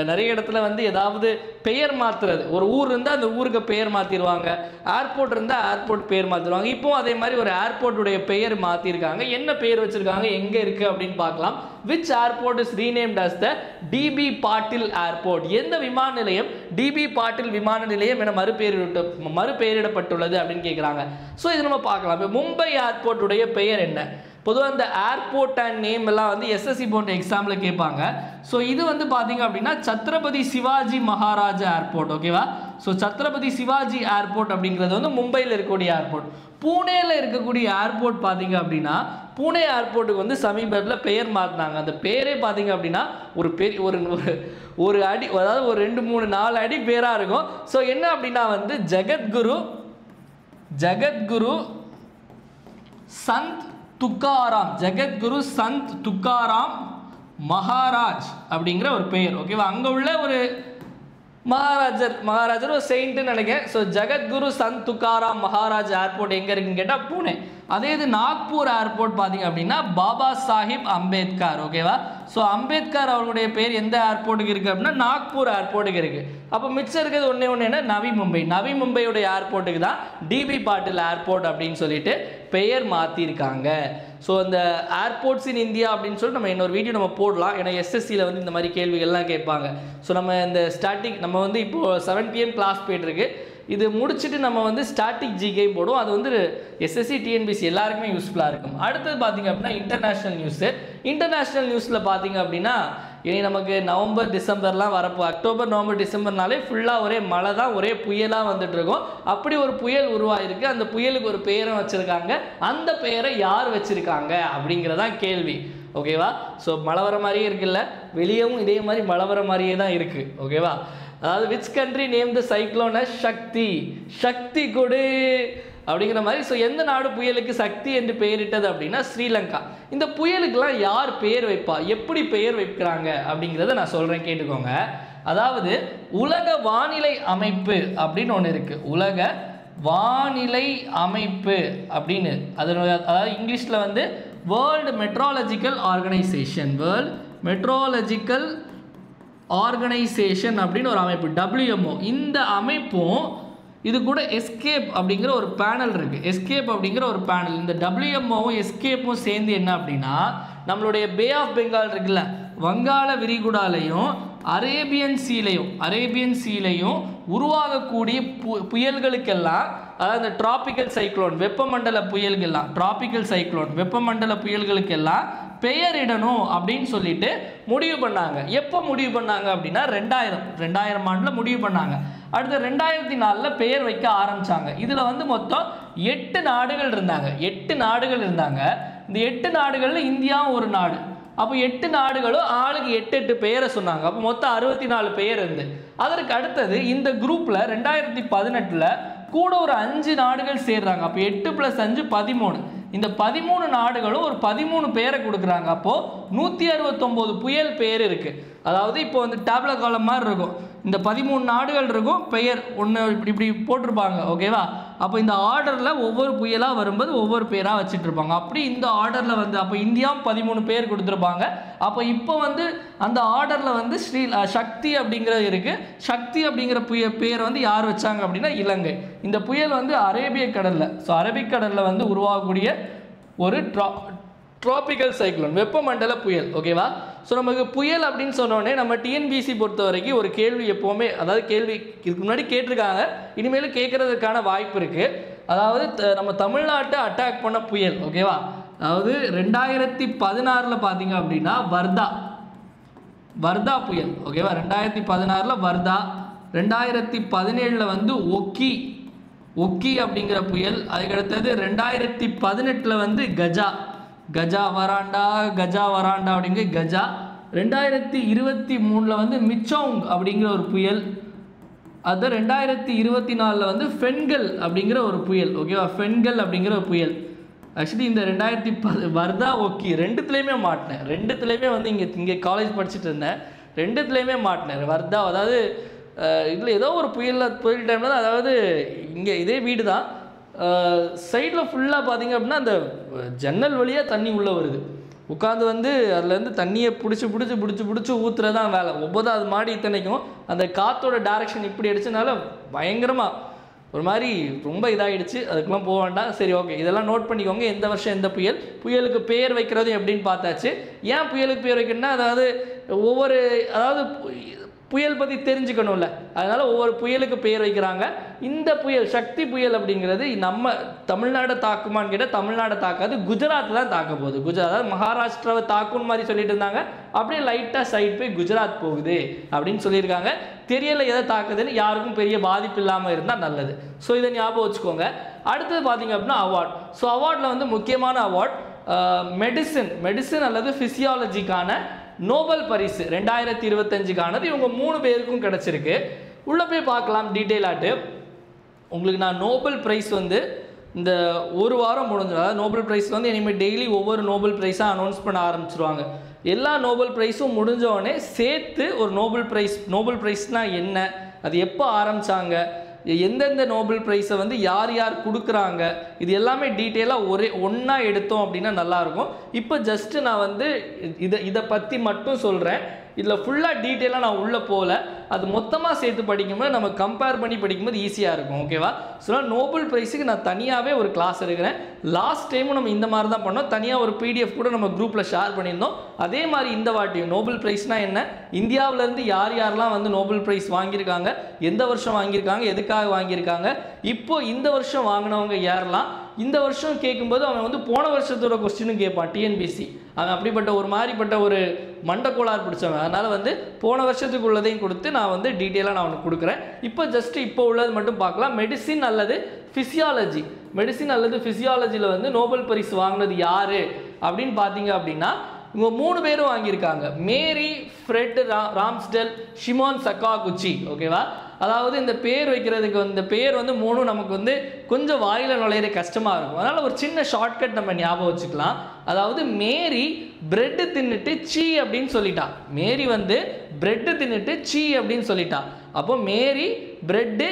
நிறைய இடத்துல வந்து ஏதாவது பெயர் மாற்றுறது, ஒரு ஊர் இருந்தால் அந்த ஊருக்கு பெயர் மாற்றிடுவாங்க, ஏர்போர்ட் இருந்தால் ஏர்போர்ட் பெயர் மாற்றிடுவாங்க. இப்போ அதே மாதிரி ஒரு ஏர்போர்ட்டுடைய பெயர் மாற்றிருக்காங்க. என்ன பெயர் வச்சுருக்காங்க, எங்கே இருக்குது அப்படின்னு பார்க்கலாம். Which airport is renamed as the DB Patil airport? எந்த விமான நிலையம் DB பாட்டில் விமான நிலையம் என மறுபெயரிடப்பட்டுள்ளது அப்படின்னு கேட்குறாங்க. ஸோ இது நம்ம பார்க்கலாம். இப்போ மும்பை ஏர்போர்ட்டுடைய பெயர் என்ன? பொதுவாக இந்த ஏர்போர்ட் அண்ட் நேம் எல்லாம் வந்து SSC போன்ற எக்ஸாமில் கேட்பாங்க. ஸோ இது வந்து பார்த்தீங்க அப்படின்னா சத்ரபதி சிவாஜி மகாராஜா ஏர்போர்ட். ஓகேவா? ஸோ சத்ரபதி சிவாஜி ஏர்போர்ட் அப்படிங்கிறது வந்து மும்பையில் இருக்கக்கூடிய ஏர்போர்ட். பூனேயில் இருக்கக்கூடிய ஏர்போர்ட் பார்த்தீங்க அப்படின்னா பூனே ஏர்போர்ட்டுக்கு வந்து சமீபத்தில் பெயர் மாற்றினாங்க. அந்த பேரே பார்த்தீங்க அப்படின்னா ஒரு அடி, அதாவது ஒரு 2, 3, 4 அடி பேராக இருக்கும். ஸோ என்ன அப்படின்னா வந்து ஜகத்குரு சந்த் துக்காராம், ஜகத்குரு சந்த் துக்காராம் மகாராஜ் அப்படிங்கிற ஒரு பெயர். ஓகேவா? அங்கே உள்ள ஒரு மகாராஜர் ஒரு செயின்ட்னு நினைக்கிறேன். ஸோ ஜகத்குரு சந்த் துக்காராம் மகாராஜ் ஏர்போர்ட் எங்கே இருக்குன்னு கேட்டால் பூனே. அதே இது நாக்பூர் ஏர்போர்ட் பார்த்தீங்க அப்படின்னா பாபா சாஹிப் அம்பேத்கர். ஓகேவா? ஸோ அம்பேத்கர் அவர்களுடைய பேர் எந்த ஏர்போர்ட்டுக்கு இருக்குது அப்படின்னா நாக்பூர் ஏர்போர்ட்டுக்கு இருக்குது. அப்போ மிச்சம் இருக்கிறது ஒன்று என்ன, நவி மும்பையுடைய ஏர்போர்ட்டுக்கு தான் DB பாட்டில் ஏர்போர்ட் அப்படின்னு சொல்லிட்டு பெயர் மாற்றிருக்காங்க. ஸோ அந்த ஏர்போர்ட்ஸ் இன் இந்தியா அப்படின்னு சொல்லிட்டு நம்ம இன்னொரு வீடியோ நம்ம போடலாம். ஏன்னா SSCயில் வந்து இந்த மாதிரி கேள்விகள்லாம் கேட்பாங்க. ஸோ நம்ம இந்த நம்ம வந்து இப்போது 7 PM கிளாஸ் போய்ட்டுருக்கு. இது முடிச்சுட்டு நம்ம வந்து ஸ்டாட்டிக் ஜிகே போடுவோம். அது வந்து SSC TNPSC எல்லாருக்குமே யூஸ்ஃபுல்லாக இருக்கும். அடுத்தது பார்த்திங்க அப்படின்னா இன்டர்நேஷ்னல் நியூஸில் பார்த்திங்க அப்படின்னா இனி நமக்கு நவம்பர் டிசம்பர்லாம் வரப்போ, அக்டோபர் நவம்பர் டிசம்பர்னாலே ஃபுல்லாக ஒரே மழை தான், ஒரே புயலாக வந்துட்டுருக்கும். அப்படி ஒரு புயல் உருவாயிருக்கு. அந்த புயலுக்கு ஒரு பெயரை வச்சுருக்காங்க. அந்த பெயரை யார் வச்சுருக்காங்க அப்படிங்கிறதான் கேள்வி. ஓகேவா? ஸோ மழை வர மாதிரியே இருக்குல்ல, வெளியவும் இதே மாதிரி மழை வர மாதிரியே தான் இருக்குது. ஓகேவா? அதாவது which country name the cyclone Shakti கொடு அப்படிங்கிற மாதிரி. ஸோ எந்த நாடு புயலுக்கு சக்தி என்று பெயரிட்டது அப்படின்னா ஸ்ரீலங்கா. இந்த புயலுக்கெல்லாம் யார் பெயர் வைப்பா, எப்படி பெயர் வைக்கிறாங்க அப்படிங்கிறத நான் சொல்கிறேன், கேட்டுக்கோங்க. அதாவது உலக வானிலை அமைப்பு அப்படின்னு ஒன்று இருக்குது. உலக வானிலை அமைப்பு அப்படின்னு அதாவது இங்கிலீஷில் வந்து வேர்ல்டு மெட்ரோலஜிக்கல் ஆர்கனைசேஷன் அப்படின்னு ஒரு அமைப்பு, WMO. இந்த அமைப்பும் இது கூட எஸ்கேப் அப்படிங்கிற ஒரு பேனல் இருக்குது. இந்த WMOவும் எஸ்கேப்பும் சேர்ந்து என்ன அப்படின்னா நம்மளுடைய பே ஆஃப் பெங்கால் இருக்குல்ல, வங்காள விரிகுடாலையும் அரேபியன் சீலையும் உருவாகக்கூடிய புயல்களுக்கெல்லாம், அதாவது இந்த டிராபிக்கல் சைக்ளோன் வெப்பமண்டல புயல்களுக்கெல்லாம் பெயரிடணும் அப்படின்னு சொல்லிட்டு முடிவு பண்ணாங்க. எப்போ முடிவு பண்ணாங்க அப்படின்னா 2000 ஆண்டில் முடிவு பண்ணாங்க. அடுத்து 2004 பெயர் வைக்க ஆரம்பிச்சாங்க. இதில் வந்து மொத்தம் 8 நாடுகள் இருந்தாங்க. 8 நாடுகள் இருந்தாங்க. இந்த 8 நாடுகளில் இந்தியாவும் ஒரு நாடு. அப்போ 8 நாடுகளும் ஆளுக்கு 8 பேரை சொன்னாங்க. அப்போ மொத்தம் 64 பேர் இருந்து. அதற்கு அடுத்தது இந்த குரூப்பில் 2018 கூட ஒரு 5 நாடுகள் சேர்றாங்க. அப்போ 8 + 5 13. இந்த 13 நாடுகளும் ஒரு 13 பேரை கொடுக்குறாங்க. அப்போது 169 புயல் பேர் இருக்குது. அதாவது இப்போ வந்து டேப்ல காலம் மாதிரி இருக்கும். இந்த 13 நாடுகள் இருக்கும், பெயர் ஒன்று இப்படி இப்படி போட்டிருப்பாங்க. ஓகேவா? அப்போ இந்த ஆர்டரில் ஒவ்வொரு புயலாக வரும்போது ஒவ்வொரு பேராக வச்சுட்டு இருப்பாங்க. அப்படி இந்த ஆர்டரில் வந்து அப்போ இந்தியாவும் 13 பேர் கொடுத்துருப்பாங்க. அப்போ இப்போ வந்து அந்த ஆர்டரில் வந்து சக்தி அப்படிங்கிறது இருக்குது. சக்தி அப்படிங்கிற பேர் வந்து யார் வச்சாங்க அப்படின்னா இலங்கை. இந்த புயல் வந்து அரேபிய கடலில், ஸோ அரபிக்கடலில் வந்து உருவாகக்கூடிய ஒரு ட்ராபிக்கல் சைக்ளோன், வெப்பமண்டல புயல். ஓகேவா? ஸோ நமக்கு புயல் அப்படின்னு சொன்னோடனே நம்ம டிஎன்பிசி பொறுத்த வரைக்கும் ஒரு கேள்வி எப்போவுமே, அதாவது கேள்வி இதுக்கு முன்னாடி கேட்டிருக்காங்க, இனிமேல் கேட்கறதுக்கான வாய்ப்பு இருக்குது. அதாவது நம்ம தமிழ்நாட்டை அட்டாக் பண்ண புயல். ஓகேவா? அதாவது 2016 பார்த்தீங்க அப்படின்னா வர்தா புயல். ஓகேவா? 2016 வர்தா, 2017 வந்து ஒக்கி அப்படிங்கிற புயல். அதுக்கடுத்தது 2018 வந்து கஜா வராண்டா அப்படிங்கிற கஜா. 2023 வந்து மிச்சோங் அப்படிங்கிற ஒரு புயல். அது 2024 வந்து ஃபென்கல் அப்படிங்கிற ஒரு புயல். ஓகேவா? ஃபென்கல் அப்படிங்கிற ஒரு புயல். ஆக்சுவலி இந்த 2010 வர்தா ஒக்கி ரெண்டுத்துலேயுமே மாட்டினேன். ரெண்டுத்துலேயுமே வந்து இங்கே காலேஜ் படிச்சுட்டு இருந்தேன். ரெண்டுத்துலேயுமே மாட்டினேன். வர்தா அதாவது இதில் ஏதோ ஒரு புயல் டைமில் தான், அதாவது இங்கே இதே வீடு தான், சைடில் ஃபுல்லாக பார்த்தீங்க அப்படின்னா அந்த ஜன்னல் வழியாக தண்ணி உள்ளே வருது. உட்காந்து வந்து அதுலேருந்து தண்ணியை பிடிச்சி ஊற்றுறதான் வேலை. 9வது மாடி இத்தனைக்கும் அந்த காற்றோட டைரக்ஷன் இப்படி அடிச்சனால பயங்கரமாக ஒரு மாதிரி ரொம்ப இதாகிடுச்சு. அதுக்கெல்லாம் போக வேண்டாம். சரி, ஓகே, இதெல்லாம் நோட் பண்ணிக்கோங்க. எந்த வருஷம் எந்த புயலுக்கு பேர் வைக்கிறது எப்படின்னு பார்த்தாச்சு. ஏன் புயலுக்கு பேர் வைக்கணும்னா, அதாவது அதாவது புயல் பற்றி தெரிஞ்சுக்கணும்ல, அதனால் ஒவ்வொரு புயலுக்கு பேர் வைக்கிறாங்க. இந்த புயல் சக்தி புயல் அப்படிங்கிறது நம்ம தமிழ்நாடை தாக்குமான்னு கேட்டால் தமிழ்நாடை தாக்காது, குஜராத் தான் தாக்க போகுது. அதாவது மகாராஷ்டிராவை தாக்குன்னு மாதிரி சொல்லிட்டு இருந்தாங்க. அப்படியே லைட்டாக சைட் போய் குஜராத் போகுது அப்படின்னு சொல்லியிருக்காங்க. தெரியல எதை தாக்குதுன்னு, யாருக்கும் பெரிய பாதிப்பு இல்லாமல் இருந்தால் நல்லது. ஸோ இதை ஞாபகம் வச்சுக்கோங்க. அடுத்தது பார்த்தீங்க அப்படின்னா அவார்ட். ஸோ அவார்டில் வந்து முக்கியமான அவார்ட் மெடிசின் அல்லது ஃபிசியாலஜிக்கான நோபல் பரிசு 2025க்கானது இவங்க 3 பேருக்கும் கிடச்சிருக்கு. உள்ளே போய் பார்க்கலாம் டீட்டெயிலாட்டு. உங்களுக்கு நான் நோபல் ப்ரைஸ் வந்து இந்த ஒரு வாரம் முடிஞ்சிடும். அதாவது நோபல் ப்ரைஸ் வந்து இனிமேல் டெய்லி ஒவ்வொரு நோபல் ப்ரைஸாக அனௌன்ஸ் பண்ண ஆரம்பிச்சிருவாங்க. எல்லா நோபல் ப்ரைஸும் முடிஞ்சோடனே சேர்த்து ஒரு நோபல் ப்ரைஸ்னால் என்ன, அது எப்போ ஆரம்பித்தாங்க, எந்தெந்த நோபல் ப்ரைஸை வந்து யார் கொடுக்குறாங்க, இது எல்லாமே டீட்டெயிலாக ஒன்றா எடுத்தோம் அப்படின்னா நல்லாயிருக்கும். இப்போ ஜஸ்ட்டு நான் வந்து இதை பற்றி மட்டும் சொல்கிறேன். இதில் ஃபுல்லாக டீட்டெயிலாக நான் உள்ளே போகல. அது மொத்தமாக சேர்த்து படிக்கும்போது நம்ம கம்பேர் பண்ணி படிக்கும்போது ஈஸியாக இருக்கும். ஓகேவா? ஸோ நோபல் ப்ரைஸுக்கு நான் தனியாகவே ஒரு கிளாஸ் எடுக்கிறேன். லாஸ்ட் டைமும் நம்ம இந்த மாதிரி தான் பண்ணோம். தனியாக ஒரு PDF கூட நம்ம குரூப்பில் ஷேர் பண்ணியிருந்தோம். அதே மாதிரி இந்த வாட்டியும் நோபல் ப்ரைஸ்னால் என்ன, இந்தியாவிலேருந்து யாரெல்லாம் வந்து நோபல் ப்ரைஸ் வாங்கியிருக்காங்க, எந்த வருஷம் வாங்கியிருக்காங்க, எதுக்காக வாங்கியிருக்காங்க, இப்போது இந்த வருஷம் வாங்கினவங்க யாரெல்லாம், இந்த வருஷம் கேட்கும்போது அவன் வந்து போன வருஷத்தோட கொஸ்டினும் கேட்பான் டிஎன்பிசி. அவன் அப்படிப்பட்ட ஒரு மாதிரிப்பட்ட ஒரு மண்டக்கோளாறு பிடிச்சவன். அதனால் வந்து போன வருஷத்துக்கு உள்ளதையும் கொடுத்து நான் வந்து டீட்டெயிலாக நான் அவனுக்கு கொடுக்குறேன். இப்போ உள்ளது மட்டும் பார்க்கலாம். மெடிசின் அல்லது ஃபிசியாலஜியில் வந்து நோபல் பரிசு வாங்கினது யார் அப்படின்னு பார்த்தீங்க அப்படின்னா இவங்க 3 பேரும் வாங்கியிருக்காங்க. மேரி ஃப்ரெட் ராம்ஸ்டெல், ஷிமோன் சக்காகுச்சி. ஓகேவா? அதாவது இந்த பேர் வைக்கிறதுக்கு இந்த பேர் வந்து 3 நமக்கு வந்து கொஞ்சம் வாயில நுழையிற கஷ்டமாக இருக்கும். அதனால் ஒரு சின்ன ஷார்ட்கட் நம்ம ஞாபகம் வச்சுக்கலாம். அதாவது மேரி பிரெட்டு தின்னுட்டு சீ அப்படின்னு சொல்லிட்டான். மேரி வந்து பிரெட்டு தின்னுட்டு சீ அப்படின்னு சொல்லிட்டான். அப்போ மேரி பிரெட்டு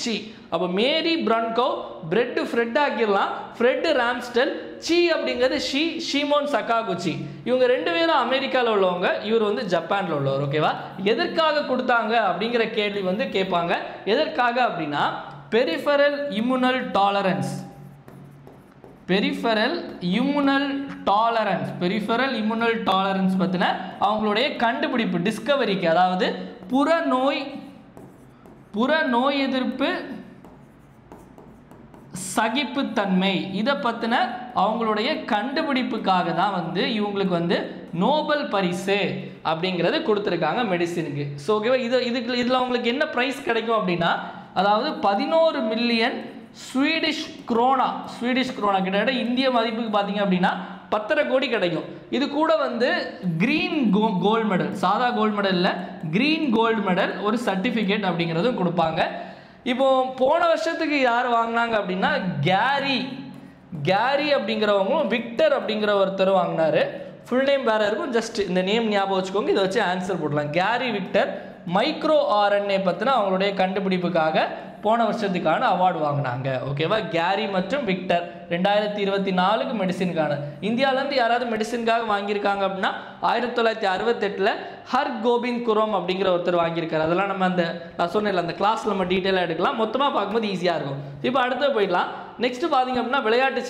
சீ. அப்போ மேரி பிரன்கோ, பிரெட்டு ஃப்ரெட் ஆக்கிடலாம், ஃப்ரெட்டு ராம்ஸ்டெல், சீ அப்படிங்கிறது ஷிமோன் சக்காகுச்சி. இவங்க 2 பேரும் அமெரிக்காவில் உள்ளவங்க, இவர் வந்து ஜப்பானில் உள்ளவர். ஓகேவா? எதற்காக கொடுத்தாங்க அப்படிங்கிற கேள்வி வந்து கேட்பாங்க. எதற்காக அப்படின்னா பெரிஃபரல் இம்யூனல் டாலரன்ஸ் பற்றின அவங்களுடைய கண்டுபிடிப்பு, டிஸ்கவரிக்கு, அதாவது புறநோய் எதிர்ப்பு சகிப்புத்தன்மை, இதை பற்றின அவங்களுடைய கண்டுபிடிப்புக்காக தான் வந்து இவங்களுக்கு வந்து நோபல் பரிசு அப்படிங்கிறது கொடுத்துருக்காங்க மெடிசினுக்கு. ஸோ ஓகேவா, இதில் உங்களுக்கு என்ன ப்ரைஸ் கிடைக்கும் அப்படின்னா, அதாவது 11 மில்லியன் ஸ்வீடிஷ் குரோனா கிட்டத்தட்ட இந்திய மதிப்புக்கு பார்த்தீங்க அப்படின்னா 10.5 கோடி கிடைக்கும். இது கூட வந்து கிரீன் கோல்டு மெடல், சாதா கோல்டு மெடல் இல்லை, கிரீன் கோல்டு மெடல் ஒரு சர்டிஃபிகேட் அப்படிங்கிறதும் கொடுப்பாங்க. இப்போ போன வருஷத்துக்கு யார் வாங்கினாங்க அப்படின்னா கேரி அப்படிங்கிறவங்களும் விக்டர் அப்படிங்கிற ஒருத்தர் வாங்கினாரு. ஃபுல் நேம் வேறு இருக்கும், ஜஸ்ட் இந்த நேம் ஞாபகம் வச்சுக்கோங்க, இதை வச்சு ஆன்சர் போடலாம். கேரி விக்டர் மைக்ரோ RNA பற்றின அவங்களுடைய கண்டுபிடிப்புக்காக போன வருஷத்துக்கான அவார்டு வாங்கினாங்க. ஓகேவா, கேரி மற்றும் விக்டர் 2024க்கு மெடிசினுக்கான. இந்தியாவிலேருந்து யாராவது மெடிசினுக்காக வாங்கியிருக்காங்க அப்படின்னா 1968 ஹர் கோபிந்த் குரோம் அப்படிங்கிற ஒருத்தர் வாங்கியிருக்காரு. அதெல்லாம் நம்ம நான் சொன்னேன் அந்த கிளாஸில் நம்ம டீட்டெயிலாக எடுக்கலாம், மொத்தமாக பார்க்கும்போது ஈஸியாக இருக்கும். இப்போ அடுத்து போயிடலாம். நெக்ஸ்ட்டு பார்த்தீங்க அப்படின்னா விளையாட்டு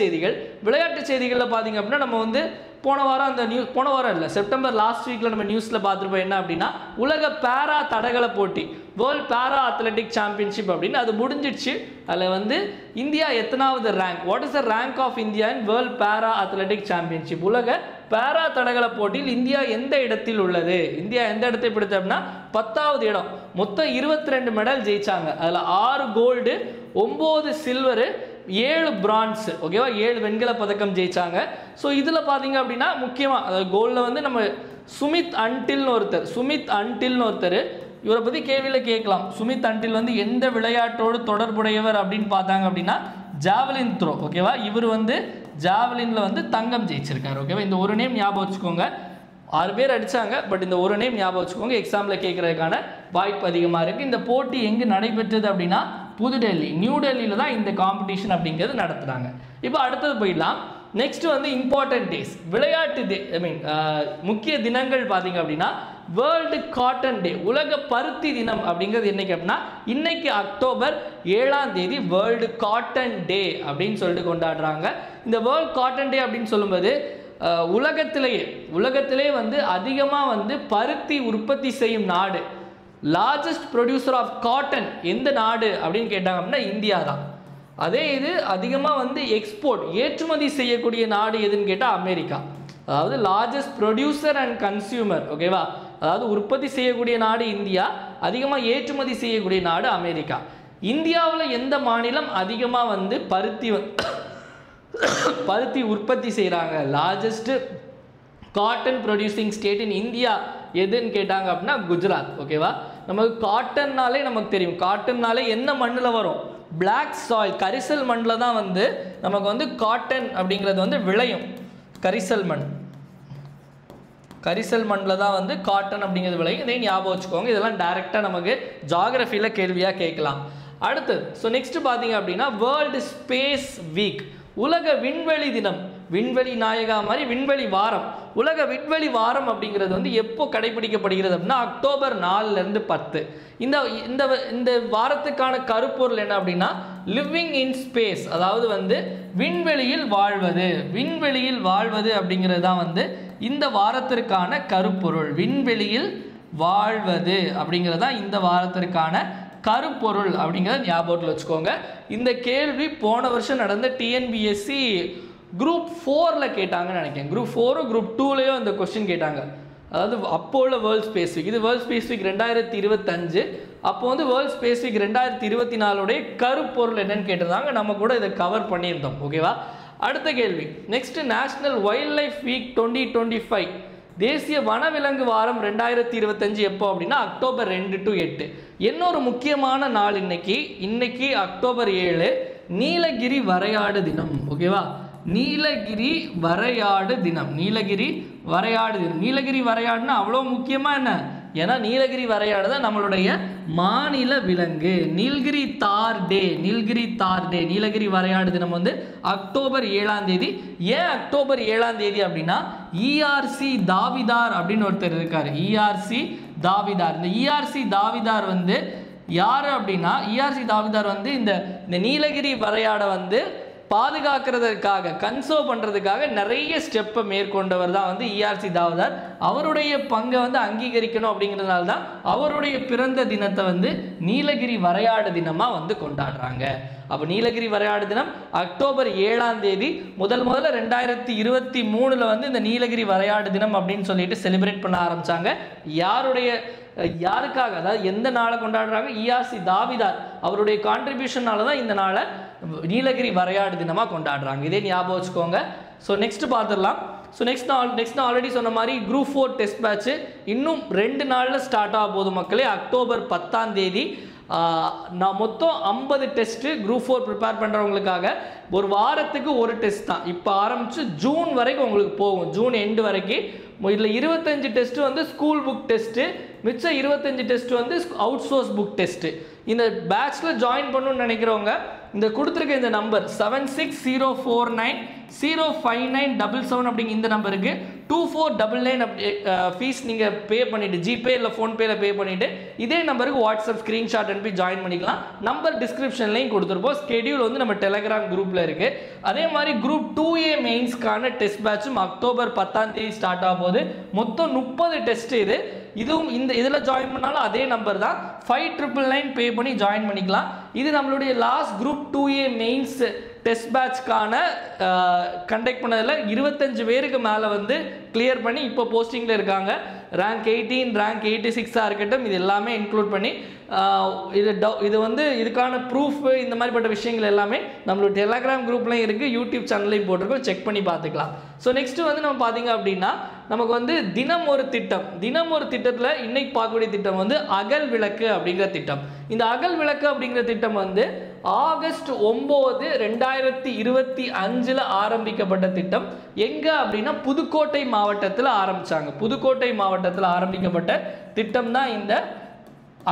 செய்திகளில் பார்த்தீங்க அப்படின்னா நம்ம வந்து போன வாரம் இல்லை, செப்டம்பர் லாஸ்ட் வீக்கில் நம்ம நியூஸில் பார்த்துருப்போம். என்ன அப்படின்னா உலக பேரா தடகள போட்டி, வேர்ல்ட் பேரா அத்லெட்டிக் சாம்பியன்ஷிப் அப்படின்னு அது முடிஞ்சிடுச்சு. அதில் வந்து இந்தியா எத்தனாவது rank, what is the rank of India in world para athletic championship, உலக பேரா தடகள போட்டியில் இந்தியா எந்த இடத்தில் உள்ளது? இந்தியா எந்த இடத்தை பிடிச்ச அப்படின்னா 10வது இடம். மொத்தம் 22 மெடல் ஜெயிச்சாங்க. அதில் 6 கோல்டு, 9 சில்வரு, 7 பிரான்ஸ். ஓகேவா, 7 வெண்கல பதக்கம் ஜெயிச்சாங்க. ஸோ இதில் பார்த்தீங்க அப்படின்னா முக்கியமாக அதாவது கோல்டில் வந்து நம்ம சுமித் அன்டில்னு ஒருத்தர், இவரை பற்றி கேள்வியில் கேட்கலாம். சுமித் அன்டில் வந்து எந்த விளையாட்டோடு தொடர்புடையவர் அப்படின்னு பார்த்தாங்க அப்படின்னா ஜாவலின் த்ரோ. ஓகேவா, இவர் வந்து ஜாவலினில் வந்து தங்கம் ஜெயிச்சிருக்காரு. ஓகேவா, இந்த ஒரு நேம் ஞாபகம் வச்சுக்கோங்க. 6 பேர் அடித்தாங்க, பட் இந்த ஒரு நேம் ஞாபகம் வச்சுக்கோங்க, எக்ஸாமில் கேட்குறதுக்கான வாய்ப்பு அதிகமாக இருக்குது. இந்த போட்டி எங்கே நடைபெற்றது அப்படின்னா புதுடெல்லி, நியூ டெல்லியில் தான் இந்த காம்படிஷன் அப்படிங்கிறது நடத்துகிறாங்க. இப்போ அடுத்தது போயிடலாம். நெக்ஸ்ட் வந்து இம்பார்ட்டன்ட் டேஸ், விளையாட்டு முக்கிய தினங்கள் பார்த்தீங்க அப்படின்னா வேர்ல்டு காட்டன் டே, உலக பருத்தி தினம் அப்படிங்கிறது என்னைக்கு அப்படின்னா இன்னைக்கு அக்டோபர் 7ஆம் தேதி வேர்ல்டு காட்டன் டே அப்படின்னு சொல்லிட்டு கொண்டாடுறாங்க. இந்த வேர்ல்டு காட்டன் டே அப்படின்னு சொல்லும்போது உலகத்திலே வந்து அதிகமாக வந்து பருத்தி உற்பத்தி செய்யும் நாடு, லார்ஜஸ்ட் ப்ரொடியூசர் ஆஃப் காட்டன் எந்த நாடு அப்படின்னு கேட்டாங்க அப்படின்னா இந்தியா தான். அதே இது அதிகமாக வந்து ஏற்றுமதி செய்யக்கூடிய நாடு எதுன்னு கேட்டால் அமெரிக்கா. அதாவது லார்ஜஸ்ட் ப்ரொடியூசர் அண்ட் கன்சியூமர். ஓகேவா, அதாவது உற்பத்தி செய்யக்கூடிய நாடு இந்தியா, அதிகமாக ஏற்றுமதி செய்யக்கூடிய நாடு அமெரிக்கா. இந்தியாவில் எந்த மாநிலம் அதிகமாக வந்து பருத்தி உற்பத்தி செய்கிறாங்க, largest cotton producing state in India எதுன்னு கேட்டாங்க அப்படின்னா குஜராத். ஓகேவா, நமக்கு காட்டன்னாலே நமக்கு தெரியும், காட்டன்னாலே என்ன மண்ணில் வரும், பிளாக் சாயில், கரிசல் மண்ணில் தான் வந்து நமக்கு வந்து காட்டன் அப்படிங்கிறது வந்து விளையும். கரிசல் மண்ணில் தான் வந்து காட்டன் அப்படிங்கிறது விளையும். இதை ஞாபகம் வச்சுக்கோங்க, இதெல்லாம் டைரெக்டாக நமக்கு ஜாகிரஃபியில் கேள்வியாக கேட்கலாம். அடுத்தது நெக்ஸ்ட் பார்த்தீங்க அப்படின்னா வேர்ல்டு ஸ்பேஸ் வீக், உலக விண்வெளி தினம், விண்வெளி நாயகா மாதிரி விண்வெளி வாரம். உலக விண்வெளி வாரம் அப்படிங்கிறது வந்து எப்போ கடைபிடிக்கப்படுகிறது அப்படின்னா அக்டோபர் 4லேருந்து 10. இந்த வாரத்துக்கான கருப்பொருள் என்ன அப்படின்னா லிவிங் இன் ஸ்பேஸ், அதாவது வந்து விண்வெளியில் வாழ்வது அப்படிங்கிறது தான் வந்து இந்த வாரத்திற்கான கருப்பொருள். விண்வெளியில் வாழ்வது அப்படிங்கிறது தான் இந்த வாரத்திற்கான கருப்பொருள் அப்படிங்கிறத ஞாபகத்தில் வச்சுக்கோங்க. இந்த கேள்வி போன வருஷம் நடந்த TNPSC குரூப் 4ல் கேட்டாங்கன்னு நினைக்கிறேன். குரூப் 4 குரூப் 2லேயோ இந்த கொஸ்டின் கேட்டாங்க. அதாவது அப்போ உள்ள வேர்ல்ட் ஸ்பேஸ் வீக், இது வேர்ல்ட் ஸ்பேஸ் வீக் 2025, அப்போ வந்து வேர்ல்ட் ஸ்பேஸ் வீக் 2024 கருப்பொருள் என்னன்னு கேட்டிருந்தாங்க. நம்ம கூட இதை கவர் பண்ணியிருந்தோம். ஓகேவா, அடுத்த கேள்வி. Next national wild life week 2025, தேசிய வனவிலங்கு வாரம் 2025 எப்போ அப்படின்னா அக்டோபர் 2 to 8. இன்னொரு முக்கியமான நாள் இன்னைக்கு அக்டோபர் 7 நீலகிரி வரையாடு தினம். ஓகேவா, நீலகிரி வரையாடு தினம். நீலகிரி வரையாடுனா அவ்வளோ முக்கியமாக என்ன, ஏன்னா நீலகிரி வரையாடு தான் நம்மளுடைய மாநில விலங்கு. நீலகிரி தார் டே, நீலகிரி வரையாடு தினம் வந்து அக்டோபர் 7ஆம் தேதி. ஏன் அக்டோபர் 7ஆம் தேதி அப்படின்னா ERC தாவிதார் அப்படின்னு ஒருத்தர் இருக்காரு. ERC தாவிதார். இந்த ERC தாவிதார் வந்து யார் அப்படின்னா ERC தாவிதார் வந்து இந்த நீலகிரி வரையாடை வந்து பாதுகாக்கிறதுக்காக, கன்சர்வ் பண்ணுறதுக்காக நிறைய ஸ்டெப்பை மேற்கொண்டவர் தான் வந்து ERC தாவிதார். அவருடைய பங்கை வந்து அங்கீகரிக்கணும் அப்படிங்கிறதுனால தான் அவருடைய பிறந்த தினத்தை வந்து நீலகிரி வரையாடு தினமாக வந்து கொண்டாடுறாங்க. அப்போ நீலகிரி வரையாடு தினம் அக்டோபர் 7ஆம் தேதி முதல்ல 2023 வந்து இந்த நீலகிரி வரையாடு தினம் அப்படின்னு சொல்லிட்டு செலிப்ரேட் பண்ண ஆரம்பிச்சாங்க. யாருக்காக, அதாவது எந்த நாளை கொண்டாடுறாங்க? இயாசி தாவிதார் அவருடைய கான்ட்ரிபியூஷனால தான் இந்த நாளை நீலகிரி வரையாடு தினமாக கொண்டாடுறாங்க. இதே ஞாபகம் வச்சுக்கோங்க. ஸோ நெக்ஸ்ட் பார்த்துடலாம். ஸோ நெக்ஸ்ட் நான் ஆல்ரெடி சொன்ன மாதிரி குரூப் 4 டெஸ்ட் பேட்ச் இன்னும் 2 நாளில் ஸ்டார்ட் ஆக போகுது மக்களே. அக்டோபர் 10ஆம் தேதி நான் மொத்தம் 50 டெஸ்ட்டு குரூப் 4 ப்ரிப்பேர் பண்ணுறவங்களுக்காக. ஒரு வாரத்துக்கு ஒரு டெஸ்ட் தான். இப்போ ஆரம்பித்து ஜூன் வரைக்கும் உங்களுக்கு போகும், ஜூன் எண்டு வரைக்கும். இதில் 25 டெஸ்ட்டு வந்து ஸ்கூல் புக் டெஸ்ட்டு, மிச்சம் 25 டெஸ்ட் வந்து அவுட் சோர்ஸ் புக் டெஸ்ட்டு. இந்த பேட்சில் ஜாயின் பண்ணணும்னு நினைக்கிறவங்க இந்த கொடுத்துருக்க இந்த நம்பர் 7604905977 அப்படிங்க இந்த நம்பருக்கு 2499 அப்படி ஃபீஸ் நீங்கள் பே பண்ணிவிட்டு ஜிபே இல்லை ஃபோன்பேயில் பே பண்ணிவிட்டு இதே நம்பருக்கு வாட்ஸ்அப் ஸ்க்ரீன்ஷாட் அனுப்பி ஜாயின் பண்ணிக்கலாம். நம்பர் டிஸ்கிரிப்ஷன்லையும் கொடுத்துருப்போம். ஸ்கெடியூல் வந்து நம்ம டெலகிராம் குரூப்பில் இருக்குது. அதே மாதிரி குரூப் 2A மெயின்ஸ்க்கான டெஸ்ட் பேட்சும் அக்டோபர் 10ஆம் தேதி ஸ்டார்ட் ஆக போகுது. மொத்தம் 30 டெஸ்ட் இதுவும் இதில் ஜாயின் பண்ணாலும் அதே நம்பர் தான். 5999 பே பண்ணி ஜாயின் பண்ணிக்கலாம். இது நம்மளுடைய last group 2A mains test பேட்ச்க்கான கண்டக்ட் பண்ணதில் 25 பேருக்கு மேலே வந்து கிளியர் பண்ணி இப்போ போஸ்டிங்கில் இருக்காங்க. ரேங்க் 18 ரேங்க் 86 இருக்கட்டும், இது எல்லாமே இன்க்ளூட் பண்ணி இது வந்து இதுக்கான ப்ரூஃப் இந்த மாதிரிப்பட்ட விஷயங்கள் எல்லாமே நம்மளோட டெலகிராம் குரூப்லையும் இருக்குது, யூடியூப் சேனல்லையும் போட்டிருக்கோம். செக் பண்ணி பார்த்துக்கலாம். ஸோ நெக்ஸ்ட் வந்து நம்ம பார்த்தீங்க அப்படின்னா நமக்கு வந்து தினம் ஒரு திட்டத்தில் இன்னைக்கு பார்க்கக்கூடிய திட்டம் வந்து அகல் விளக்கு அப்படிங்கிற திட்டம். இந்த அகல் விளக்கு அப்படிங்கிற திட்டம் வந்து ஆகஸ்ட் 9, 2025 ஆரம்பிக்கப்பட்ட திட்டம். எங்கே அப்படின்னா புதுக்கோட்டை மாவட்டத்தில் ஆரம்பித்தாங்க. புதுக்கோட்டை மாவட்டத்தில் ஆரம்பிக்கப்பட்ட திட்டம் தான் இந்த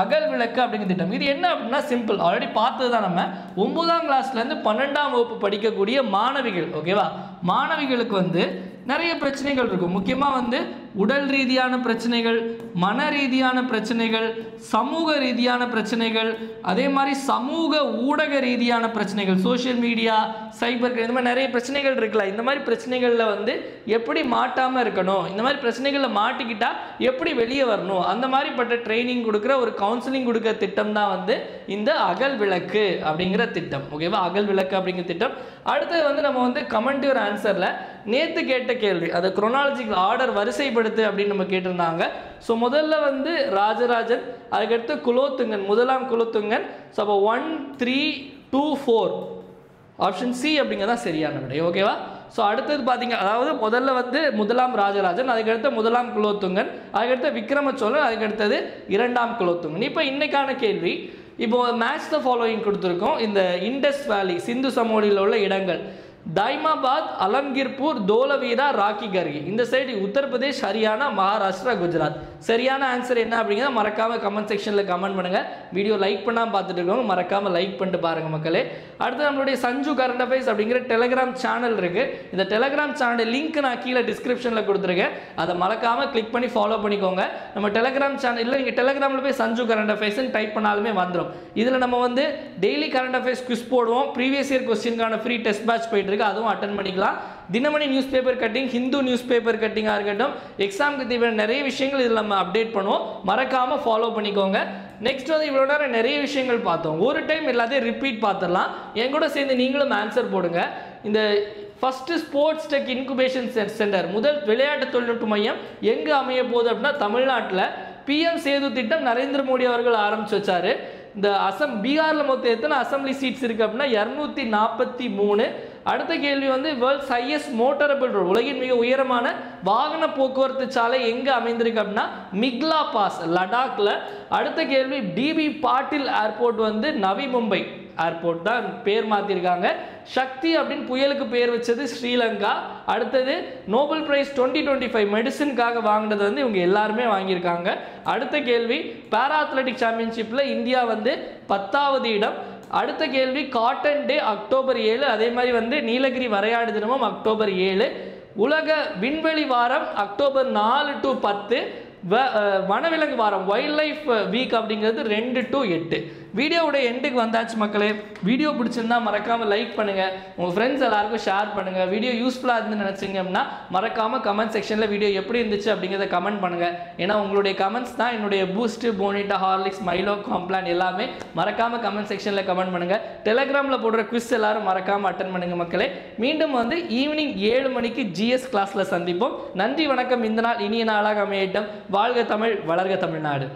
அகல் விளக்கு அப்படிங்கிற திட்டம். இது என்ன அப்படின்னா சிம்பிள், ஆல்ரெடி பார்த்தது தான். நம்ம 9ஆம் கிளாஸ்லேருந்து 12ஆம் வகுப்பு படிக்கக்கூடிய மாணவிகள், ஓகேவா, மாணவிகளுக்கு வந்து நிறைய பிரச்சனைகள் இருக்கும். முக்கியமாக வந்து உடல் ரீதியான பிரச்சனைகள், மன ரீதியான பிரச்சனைகள், சமூக ரீதியான பிரச்சனைகள், அதே மாதிரி சமூக ஊடக ரீதியான பிரச்சனைகள், சோஷியல் மீடியா, சைபர், இந்த மாதிரி நிறைய பிரச்சனைகள் இருக்குல்ல. இந்த மாதிரி பிரச்சனைகளில் வந்து எப்படி மாட்டாமல் இருக்கணும், இந்த மாதிரி பிரச்சனைகளில் மாட்டிக்கிட்டால் எப்படி வெளியே வரணும், அந்த மாதிரிப்பட்ட ட்ரைனிங் கொடுக்குற ஒரு கவுன்சிலிங் கொடுக்குற திட்டம் தான் வந்து இந்த அகல் விளக்கு அப்படிங்கிற திட்டம். ஓகேவா, அகல் விளக்கு அப்படிங்கிற திட்டம். அடுத்தது வந்து நம்ம வந்து கமெண்ட் யுவர் ஆன்சரில் நேற்று கேட்ட கேள்வி, அது குரோனாலஜிக்கல் ஆர்டர் வரிசைப்படுத்து அப்படின்னு நம்ம கேட்டிருந்தாங்க. ஸோ முதல்ல வந்து ராஜராஜன், அதுக்கடுத்து குலோத்துங்கன், முதலாம் குலோத்துங்கன். ஸோ அப்போ 1, 3, 2, 4 ஆப்ஷன் சி அப்படிங்கிறதான் சரியான விடை. ஓகேவா. ஸோ அடுத்தது பார்த்தீங்க, அதாவது முதல்ல வந்து முதலாம் ராஜராஜன், அதுக்கடுத்து முதலாம் குலோத்துங்கன், அதுக்கடுத்து விக்ரமச்சோழன், அதுக்கடுத்தது 2ஆம் குலோத்துங்கன். இப்போ இன்னைக்கான கேள்வி, இப்போ மேட்ச் த ஃபாலோயிங் கொடுத்துருக்கோம். இந்த இண்டஸ் வேலி, சிந்து சமவெளியில் உள்ள இடங்கள் தைமாபாத், அலம்கிர்பூர், தோலவீரா, ராக்கி கர்கி. இந்த சைடு உத்தரப்பிரதேஷ், ஹரியானா, மகாராஷ்டிரா, குஜராத். சரியான ஆன்சர் என்ன அப்படிங்கிறத மறக்காமல் கமெண்ட் செக்ஷனில் கமெண்ட் பண்ணுங்கள். வீடியோ லைக் பண்ணாமல் பார்த்துட்டு இருக்கவங்க மறக்காமல் லைக் பண்ணிட்டு பாருங்கள் மக்களே. அடுத்து நம்மளுடைய சஞ்சு கரண்ட் அஃபேர்ஸ் அப்படிங்கிற டெலகிராம் சேனல் இருக்குது. இந்த டெலகிராம் சேனல் லிங்க் நான் கீழே டிஸ்கிரிப்ஷனில் கொடுத்துருக்கேன். அதை மறக்காமல் கிளிக் பண்ணி ஃபாலோ பண்ணிக்கோங்க. நம்ம டெலகிராம் சேனல் இல்லை, நீங்கள் டெலகிராமில் போய் சஞ்சு கரண்ட் அஃபேர்ஸ்ன்னு டைப் பண்ணாலுமே வந்துடும். இதில் நம்ம வந்து டெய்லி கரண்ட் அஃபேர்ஸ் குவிஸ் போடுவோம். ப்ரீவியஸ் இயர் கொஸ்டினுக்கான ஃப்ரீ டெஸ்ட் பேட்ச் போயிட்டு இருக்கு, அதுவும் அட்டன் பண்ணிக்கலாம். Dinamani news paper cutting, Hindu news paper கட்டிங்காக இருக்கட்டும், எக்ஸாமுக்கு தேவையான நிறைய விஷயங்கள் இதில் நம்ம அப்டேட் பண்ணுவோம். மறக்காமல் ஃபாலோ பண்ணிக்கோங்க. நெக்ஸ்ட் வந்து இவ்வளோ நேரம் நிறைய விஷயங்கள் பார்த்தோம். ஒரு டைம் எல்லாத்தையும் ரிப்பீட் பார்த்துடலாம். என் கூட சேர்ந்து நீங்களும் ஆன்சர் போடுங்க. இந்த first sports tech incubation centre, முதல் விளையாட்டு தொழில்நுட்ப மையம் எங்கே அமைய போகுது அப்படின்னா தமிழ்நாட்டில் PM சேது திட்டம் நரேந்திர மோடி அவர்கள் ஆரம்பிச்சு வச்சாரு. இந்த பீகாரில் மொத்தம் எத்தனை அசம்பிளி சீட்ஸ் இருக்குது அப்படின்னா 243. அடுத்த கேள்வி வந்து வேர்ல்ட்ஸ் ஹையஸ்ட் மோட்டரபிள் ரோடு, உலகின் மிக உயரமான வாகன போக்குவரத்து சாலை எங்கே அமைந்திருக்கு அப்படின்னா மிக்லா பாஸ், லடாக்ல. அடுத்த கேள்வி DB பாட்டில் ஏர்போர்ட் வந்து நவி மும்பை ஏர்போர்ட் தான் பேர் மாற்றிருக்காங்க. சக்தி அப்படின்னு புயலுக்கு பேர் வச்சது ஸ்ரீலங்கா. அடுத்தது நோபல் பிரைஸ் 2025 மெடிசனுக்காக வாங்கினது வந்து இவங்க எல்லாருமே வாங்கியிருக்காங்க. அடுத்த கேள்வி பாரா அத்லெட்டிக் சாம்பியன்ஷிப்பில் இந்தியா வந்து 10வது இடம். அடுத்த கேள்வி காட்டன் டே அக்டோபர் 7, அதே மாதிரி வந்து நீலகிரி வரையாடு தினமும் அக்டோபர் 7. உலக விண்வெளி வாரம் அக்டோபர் 4 to 10. வனவிலங்கு வாரம் வைல்ட் லைஃப் வீக் அப்படிங்கிறது 2 to 8. வீடியோவோட எண்டுக்கு வந்தாச்சு மக்களே. வீடியோ பிடிச்சிருந்தா மறக்காமல் லைக் பண்ணுங்கள், உங்கள் ஃப்ரெண்ட்ஸ் எல்லாருக்கும் ஷேர் பண்ணுங்கள். வீடியோ யூஸ்ஃபுல்லாக இருந்து நினச்சிங்க அப்படின்னா மறக்காமல் கமெண்ட் செக்ஷனில் வீடியோ எப்படி இருந்துச்சு அப்படிங்கிறத கமெண்ட் பண்ணுங்கள். ஏன்னா உங்களுடைய கமெண்ட்ஸ் தான் என்னுடைய பூஸ்ட்டு, போனிட்டா, ஹார்லிக்ஸ், மைலோ, காம்ப்ளான் எல்லாமே. மறக்காமல் கமெண்ட் செக்ஷனில் கமெண்ட் பண்ணுங்கள். டெலிகிராமில் போடுற குவிஸ் எல்லாரும் மறக்காமல் அட்டன் பண்ணுங்கள் மக்களே. மீண்டும் ஈவினிங் 7 மணிக்கு ஜிஎஸ் கிளாஸில் சந்திப்போம். நன்றி, வணக்கம். இந்த நாள் இனிய நாளாக அமையட்டும். வாழ்க தமிழ், வளர்க தமிழ்நாடு.